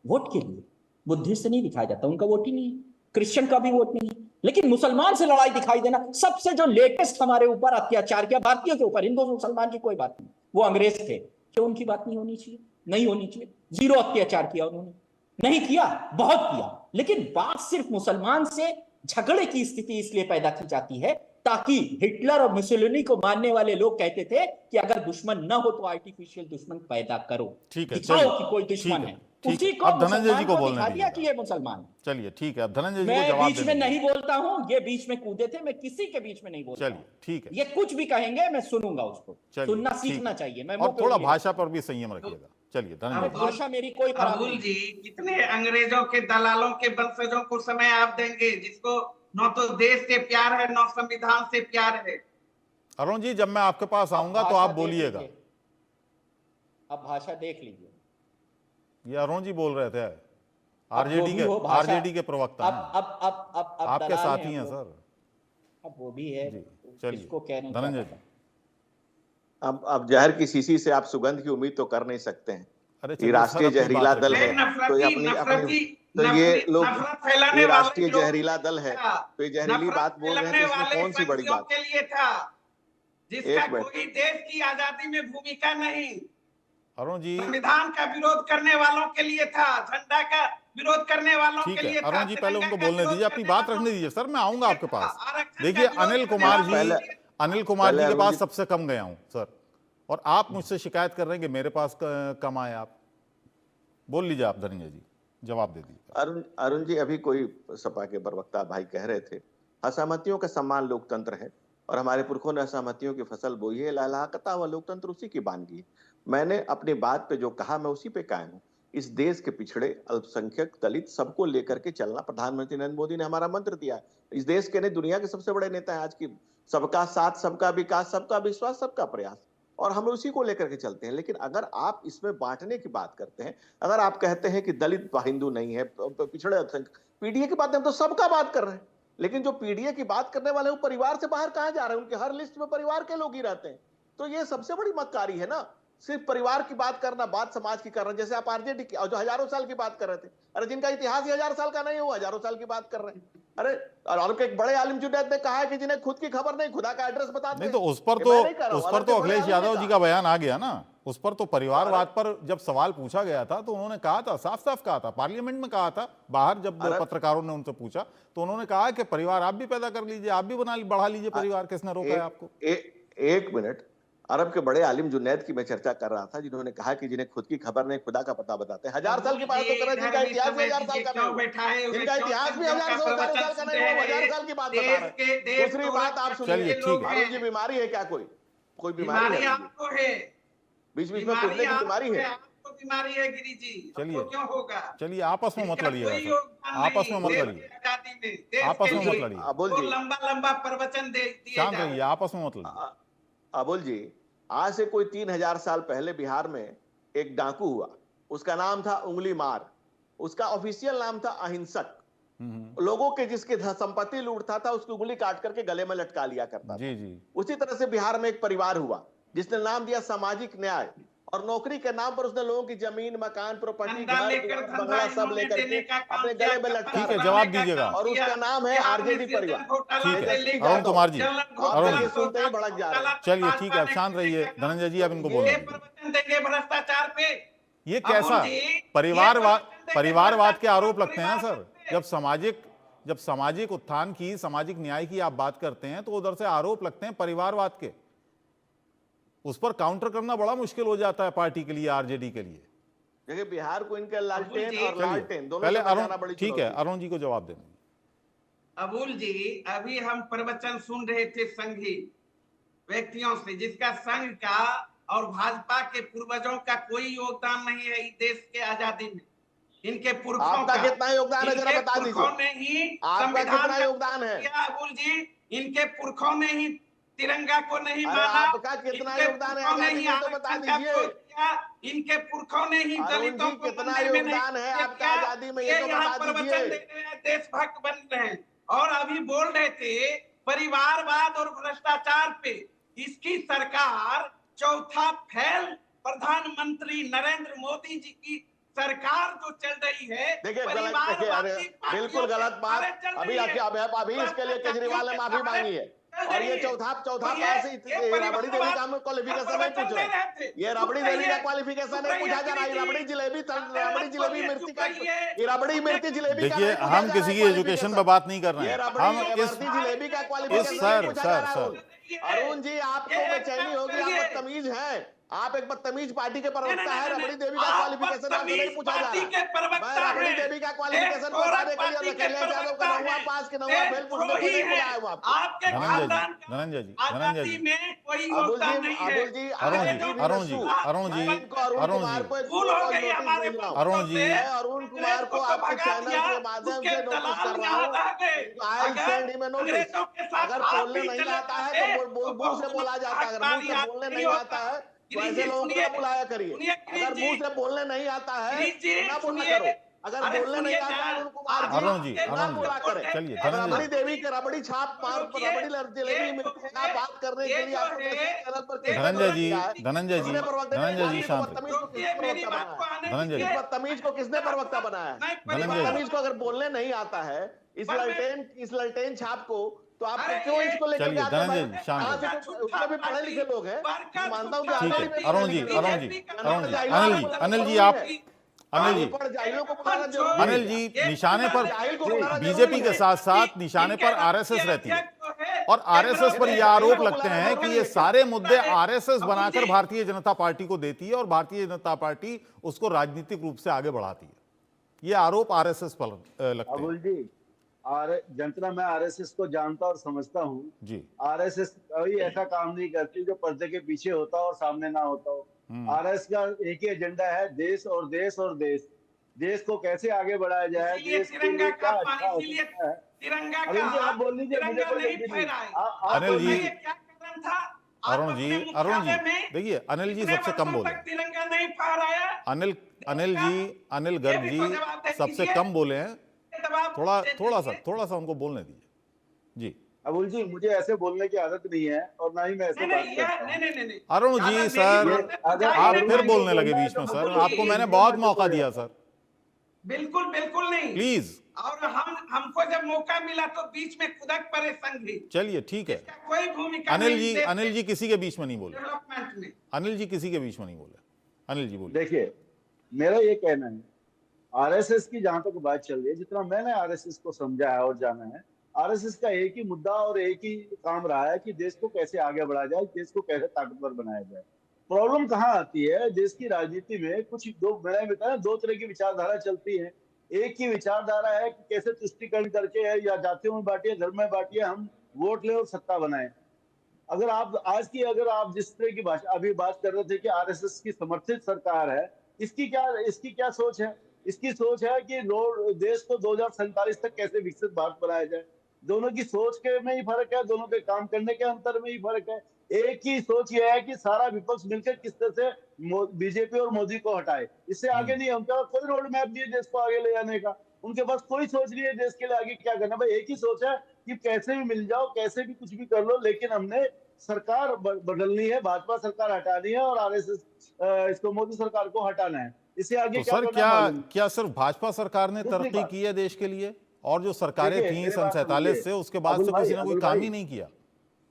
G: वोट के लिए। बुद्धिस्ट से नहीं दिखाया जाता, उनका वोट ही नहीं है, क्रिश्चियन का भी वोट नहीं है। लेकिन मुसलमान से लड़ाई दिखाई देना, सबसे जो लेटेस्ट हमारे ऊपर अत्याचार किया भारतीयों के ऊपर, हिंदू मुसलमान की कोई बात नहीं, वो अंग्रेज थे, क्यों उनकी बात नहीं होनी चाहिए? नहीं होनी चाहिए। जीरो अत्याचार किया उन्होंने? नहीं किया, बहुत किया। लेकिन बात सिर्फ मुसलमान से झगड़े की स्थिति इसलिए पैदा की जाती है ताकि हिटलर और मुसोलिनी को मानने वाले लोग कहते थे कि अगर दुश्मन न हो तो आर्टिफिशियल दुश्मन पैदा करो,
A: ठीक है,
G: दिखाओ कि कोई दुश्मन है। उसी को
A: अब धनंजय जी को बोलने
G: दिया कि ये मुसलमान।
A: चलिए ठीक है, अब धनंजय जी को
G: मैं
A: जवाब
G: बीच में नहीं बोलता हूं, ये बीच में कूदे थे, मैं किसी के बीच में नहीं बोलता।
A: चलिए ठीक है,
G: ये कुछ भी कहेंगे मैं सुनूंगा, उसको सुनना सीखना चाहिए। मैं
A: और थोड़ा भाषा पर भी संयम रखिएगा। चलिए धनंजय,
G: भाषा मेरी कोई
I: अबुल जी, कितने अंग्रेजों के दलालों के वंशजों को समय आप देंगे जिसको न तो देश से प्यार है न संविधान से प्यार है?
A: अरुण जी, जब मैं आपके पास आऊंगा तो आप बोलिएगा।
G: अब भाषा देख लीजिए।
A: ये अरुण जी बोल रहे थे, आरजेडी के प्रवक्ता।
G: अब
A: आपके साथी हैं सर।
G: अब वो भी है, इसको कहने
F: धनंजय जी, अब जहर की शीशी से आप सुगंध की उम्मीद तो कर नहीं सकते हैं। ये राष्ट्रीय जहरीला दल है, तो ये लोग ये राष्ट्रीय जहरीला दल है, तो ये जहरीली बात बोल रहे हैं, तो इसमें कौन सी बड़ी बात
I: के लिए था जिसका कोई देश की आजादी में भूमिका नहीं।
A: अरुण जी,
I: संविधान का विरोध करने वालों के लिए था, झंडा का विरोध करने वालों के लिए था।
A: अरुण जी, पहले उनको बोलने दीजिए, अपनी बात रखने दीजिए। सर मैं आऊंगा आपके पास। देखिए, अनिल कुमार जी के पास सबसे कम गया हूं सर, और आप मुझसे शिकायत कर रहे हैं कि मेरे पास कम आए। आप बोल लीजिए, आप धनंजय जी जवाब दे दीजिए।
F: अरुण जी, अभी कोई सपा के प्रवक्ता भाई कह रहे थे असहमतियों का सम्मान लोकतंत्र है और हमारे पुरखों ने असहमतियों की फसल बोई है, लहलहाता हुआ लोकतंत्र उसी की बानगी है। मैंने अपनी बात पे जो कहा मैं उसी पे कायम हूँ। इस देश के पिछड़े, अल्पसंख्यक, दलित सबको लेकर के चलना प्रधानमंत्री नरेंद्र मोदी ने हमारा मंत्र दिया है। इस देश के नहीं, दुनिया के सबसे बड़े नेता है आज की। सबका साथ, सबका विकास, सबका विश्वास, सबका प्रयास, और हम उसी को लेकर के चलते हैं। लेकिन अगर आप इसमें बांटने की बात करते हैं, अगर आप कहते हैं कि दलित हिंदू नहीं है, पिछड़े अल्पसंख्यक, पीडीए की बात, हम तो सबका बात कर रहे हैं। लेकिन जो पीडीए की बात करने वाले वो परिवार से बाहर कहां जा रहे हैं? उनके हर लिस्ट में परिवार के लोग ही रहते हैं। तो ये सबसे बड़ी मक्कारी है ना, सिर्फ परिवार की बात करना, बात समाज की कर रहे हैं। जैसे आप आरजेडी की जो हजारों साल की बात कर रहे थे, अरे जिनका इतिहास ही 1000 साल का नहीं, वो हजारों साल की बात कर रहे हैं। अरे और एक बड़े आलिम जुनैद ने कहा है कि जिन्हें खुद की खबर नहीं, खुदा का एड्रेस बताते
A: नहीं, तो उस पर तो अखिलेश यादव जी का बयान आ गया ना। उस पर तो परिवारवाद पर जब सवाल पूछा गया था तो उन्होंने कहा था, साफ साफ कहा था, पार्लियामेंट में कहा था, बाहर जब पत्रकारों ने उनसे पूछा तो उन्होंने कहा कि परिवार आप भी पैदा कर लीजिए, आप भी बढ़ा लीजिए परिवार, किसने रोका है आपको?
F: एक मिनट, अरब के बड़े आलिम जुनैद की मैं चर्चा कर रहा था, जिन्होंने कहा कि जिन्हें खुद की खबर नहीं, खुदा का पता बताते हैं। 1000 साल की बात तो कर रहे हैं, जिनका इतिहास भी 1000 साल का नहीं, जिनका इतिहास भी 1000 साल का नहीं, वो 1000 साल की बात बता रहे हैं। दूसरी बात आप सुनिए, अरुण जी, बीमारी है क्या? कोई बीमारी
I: आपको है?
F: बीच बीच में कूदने की बीमारी है?
I: आपको बीमारी है गिरी जी,
A: चलिए
I: क्यों होगा?
A: चलिए, आपस में मत लड़िए, आपस में मत लड़िए, आपस में मत लड़िए।
F: अबुल जी,
I: लंबा प्रवचन दे दिए,
A: शांत रहिए, आपस में मत लड़िए।
F: अबुल जी, आज से कोई 3000 साल पहले बिहार में एक डाकू हुआ, उसका नाम था उंगली मार, उसका ऑफिशियल नाम था अहिंसक। लोगों के जिसके संपत्ति लूटता था उसकी उंगली काट करके गले में लटका लिया करता था। उसी तरह से बिहार में एक परिवार हुआ जिसने नाम दिया सामाजिक न्याय, और नौकरी के नाम पर उसने लोगों की जमीन, मकान, प्रॉपर्टी, घर, बंगला सब लेकर के अपने गले में लटका।
A: ठीक है, जवाब दीजिएगा।
F: और उसका नाम है आरजेडी परिवार।
A: ठीक है, अरुण कुमार जी, अरुण जी
F: सुनते ही भड़क जा रहे हैं।
A: चलिए ठीक है, आप शांत रहिए। धनंजय जी, आप इनको बोलिए।
I: भ्रष्टाचार पे
A: ये कैसा परिवारवाद के आरोप लगते हैं सर? जब सामाजिक उत्थान की, सामाजिक न्याय की आप बात करते हैं तो उधर से आरोप लगते हैं परिवारवाद के। उस पर काउंटर करना बड़ा मुश्किल हो जाता है पार्टी के लिए, आरजेडी के लिए।
F: देखिए, बिहार को इनके लालटेन और लालटेन दोनों
A: पहले अरुण, ठीक है, अरुण जी को जवाब देना।
I: अबुल जी, अभी हम प्रवचन सुन रहे थे संघी व्यक्तियों से, जिसका संघ का और भाजपा के पूर्वजों का कोई योगदान नहीं है इस देश के आजादी में। इनके पुरखों का
F: कितना योगदान है, जरा बता दीजिए।
I: आपका
F: कितना योगदान है?
I: अबुल जी, इनके पुरखों ने ही तिरंगा को नहीं माना।
F: आपका कितना योगदान है आजादी में, तो बता दीजिए।
I: इनके पुरखों ने ही दलितों को
F: कितना योगदान है आपका आजादी में, ये तो बता दीजिए।
I: देशभक्त बन रहे हैं और अभी बोल रहे थे परिवारवाद और भ्रष्टाचार पे। इसकी सरकार चौथा फैल प्रधानमंत्री नरेंद्र मोदी जी की सरकार जो चल रही है,
F: देखिए बिल्कुल गलत बात। अभी इसके लिए केजरीवाल ने माफी मांगी है, और ये चौथा पास राबड़ी देवी का क्वालिफिकेशन नहीं पूछ रहे। ये राबड़ी देवी का क्वालिफिकेशन नहीं पूछा जा रहा है। राबड़ी जिलेबी मिर्ची का, राबड़ी मिर्ची जिलेबी।
A: देखिए, हम किसी की एजुकेशन पर बात नहीं कर रहे हैं, हम इस
F: जिलेबी का क्वालिफिकेशन। अरुण जी, आपको बेचैनी होगी, आप बदतमीज हैं। आप एक बदतमीज पार्टी के प्रवक्ता है। राबड़ी देवी का क्वालिफिकेशन आपसे नहीं पूछा जा रहा। मैं राबड़ी देवी का क्वालिफिकेशन बताने के लिए अखिलेश यादव का 9वां पास के 9वां फेल पूछने के लिए बुलाया हूं आपको।
A: धनंजय जी,
I: अरुण
F: कुमार को आपके चैनल के माध्यम से नोटिस कर रहा हूँ। अगर बोलने नहीं आता है तो मुंह से बोला जाता है, अगर मुंह से बोलने नहीं आता है तो ऐसे लोगों को बुलाया करिए। अगर मुंह से बोलने नहीं आता है ना बोलना करो। अगर बोलने नहीं आता है उनको
A: अरुण जी, चलिए
F: राबड़ी देवी के रबड़ी छाप रबड़ी जलेबी में बात करने के लिए
A: धनंजय जी शांत।
F: बदतमीज को किसने प्रवक्ता बनाया? बदतमीज को अगर बोलने नहीं आता है इस ललटेन छाप को, तो आप क्यों इसको लेकर आते हैं? उसमें भी पढ़े लिखे लोग हैं, मानता हूँ।
A: ठीक है, अनिल जी, निशाने पर बीजेपी के साथ साथ निशाने पर आरएसएस रहती है, और आरएसएस पर यह आरोप लगते हैं कि ये सारे मुद्दे आरएसएस बनाकर भारतीय जनता पार्टी को देती है और भारतीय जनता पार्टी उसको राजनीतिक रूप से आगे बढ़ाती है। ये आरोप आरएसएस पर लगते हैं।
J: अबुल जी, जितना मैं आरएसएस को जानता और समझता हूँ
A: जी,
J: आरएसएस कभी ऐसा काम नहीं करती जो पर्दे के पीछे होता हो और सामने ना होता हो। आरएसएस का एक ही एजेंडा है, देश और देश और देश। देश को कैसे आगे बढ़ाया जाए, देश के लिए क्या अच्छा हो सकता है। अरुण जी आप बोल लीजिए, मुझे कोई जल्दी नहीं।
A: अनिल जी,
I: क्या कारण था?
A: अरुण जी देखिए, अनिल जी सबसे कम बोले,
I: तिरंगा नहीं फहराया।
A: अनिल जी, अनिल गर्ग जी सबसे कम बोले हैं। थोड़ा सा उनको बोलने दीजिए जी।
J: अबुल जी, मुझे ऐसे बोलने की आदत नहीं है और ना ही मैं ऐसे बात करता हूं।
I: नहीं।
A: अरुण जी सर, आप फिर बोलने लगे बीच में सर, आपको मैंने बहुत मौका दिया सर।
I: बिल्कुल नहीं
A: प्लीज।
I: और हमको जब मौका मिला तो बीच में खुदक पड़े संघी।
A: चलिए ठीक है,
I: कोई भूमिका
A: अनिल जी किसी के बीच में नहीं बोले।
I: डेवलपमेंट में
A: अनिल जी किसी के बीच में नहीं बोले। अनिल जी बोलिए।
J: देखिए, मेरा ये कहना है, आरएसएस की जहां तक बात चल रही है, जितना मैंने आरएसएस को समझा है और जाना है, आरएसएस का एक ही मुद्दा और एक ही काम रहा है कि देश को कैसे आगे बढ़ाया जाए, देश को कैसे ताकतवर बनाया जाए। प्रॉब्लम कहाँ आती है, देश की राजनीति में कुछ मैंने बताया दो तरह की विचारधारा चलती है। एक ही विचारधारा है कि कैसे तुष्टिकरण करके या जातियों में बांटिए, धर्म में बांटिए, हम वोट ले और सत्ता बनाए। अगर आप जिस तरह की भाषा अभी बात कर रहे थे कि आरएसएस की समर्थित सरकार है, इसकी क्या सोच है? इसकी सोच है कि देश को 2047 तक कैसे विकसित भारत बनाया जाए। दोनों की सोच के में ही फर्क है, दोनों के काम करने के अंतर में ही फर्क है। एक ही सोच यह है कि सारा विपक्ष मिलकर किस तरह से बीजेपी और मोदी को हटाए, इससे आगे नहीं। उनके पास कोई रोड मैप नहीं है देश को आगे ले जाने का, उनके पास कोई सोच नहीं है देश के लिए आगे क्या करना। भाई एक ही सोच है कि कैसे भी मिल जाओ, कैसे भी कुछ भी कर लो, लेकिन हमने सरकार बदलनी है, भाजपा सरकार हटानी है और आरएसएस इसको मोदी सरकार को हटाना है। इससे आगे
A: तो सर क्या सिर्फ भाजपा सरकार ने तरक्की की है देश के लिए, और जो सरकारें थी सन 47 से उसके बाद से किसी ने कोई काम ही नहीं किया?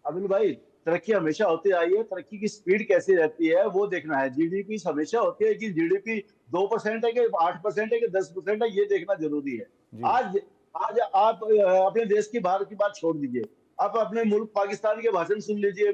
J: अनिल भाई, तरक्की हमेशा होती आई है, तरक्की की स्पीड कैसी रहती है वो देखना है। जीडीपी हमेशा होती है कि जीडीपी 2% है कि 8% है कि 10% है, ये देखना जरूरी है। आज आप अपने देश की बाहर की बात छोड़ दीजिए, आप अपने मुल्क पाकिस्तान के भाषण सुन लीजिए,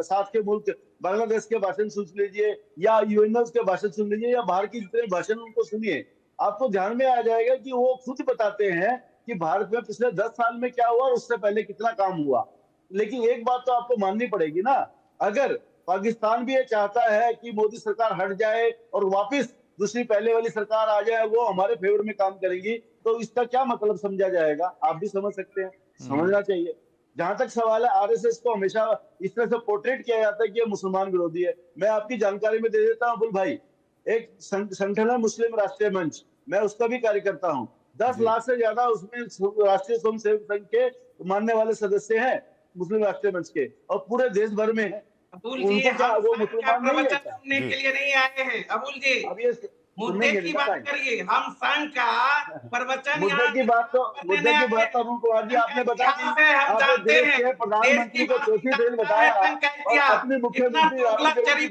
J: साथ के मुल्क बांग्लादेश के भाषण सुन लीजिए, या यूएनएस के भाषण सुन लीजिए, या बाहर की जितने भाषण उनको सुनिए, आपको ध्यान में आ जाएगा कि वो खुद बताते हैं कि भारत में पिछले 10 साल में क्या हुआ और उससे पहले कितना काम हुआ। लेकिन एक बात तो आपको माननी पड़ेगी ना, अगर पाकिस्तान भी ये चाहता है कि मोदी सरकार हट जाए और वापस दूसरी पहले वाली सरकार आ जाए, वो हमारे फेवर में काम करेगी, तो इसका क्या मतलब समझा जाएगा? आप भी समझ सकते हैं, समझना चाहिए। जहां तक सवाल है, आरएसएस को हमेशा इस तरह से पोर्ट्रेट किया जाता है कि ये मुसलमान विरोधी है। मैं आपकी जानकारी में दे देता हूं अबुल भाई, एक संगठन है मुस्लिम राष्ट्रीय मंच, मैं उसका भी कार्य करता हूँ। 10 लाख से ज्यादा उसमें राष्ट्रीय स्वयं सेवक संघ के मानने वाले सदस्य हैं मुस्लिम राष्ट्रीय मंच के, और पूरे देश भर में है।
I: अबुल जी, वो मुसलमान प्रवचन सुनने के लिए नहीं आए हैं। अबुल जी, अब ये मुद्दे की बात करिए, हम संघ का प्रवचन
J: मुद्दे की बात तो अरुण कुमार जी आपने बता दी। आप देश के प्रधानमंत्री को चौथी दिन बताया और अपने मुख्यमंत्री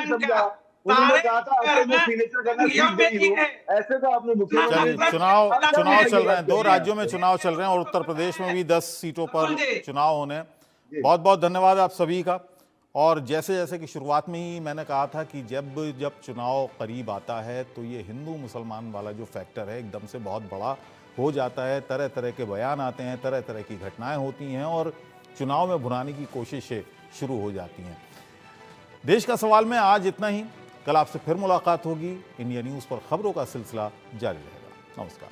J: समझा, उन्होंने कहा था मैं सिग्नेचर करना सीख गई हूं, ऐसे तो आपने मुख्यमंत्री।
A: चुनाव चल रहे हैं, 2 राज्यों में चुनाव चल रहे हैं और उत्तर प्रदेश में भी 10 सीटों पर चुनाव होने। बहुत बहुत धन्यवाद आप सभी का। और जैसे जैसे कि शुरुआत में ही मैंने कहा था कि जब चुनाव करीब आता है तो ये हिंदू मुसलमान वाला जो फैक्टर है एकदम से बहुत बड़ा हो जाता है। तरह तरह के बयान आते हैं, तरह तरह की घटनाएं होती हैं और चुनाव में भुनाने की कोशिशें शुरू हो जाती हैं। देश का सवाल में आज इतना ही। कल आपसे फिर मुलाकात होगी। इंडिया न्यूज़ पर खबरों का सिलसिला जारी रहेगा। नमस्कार।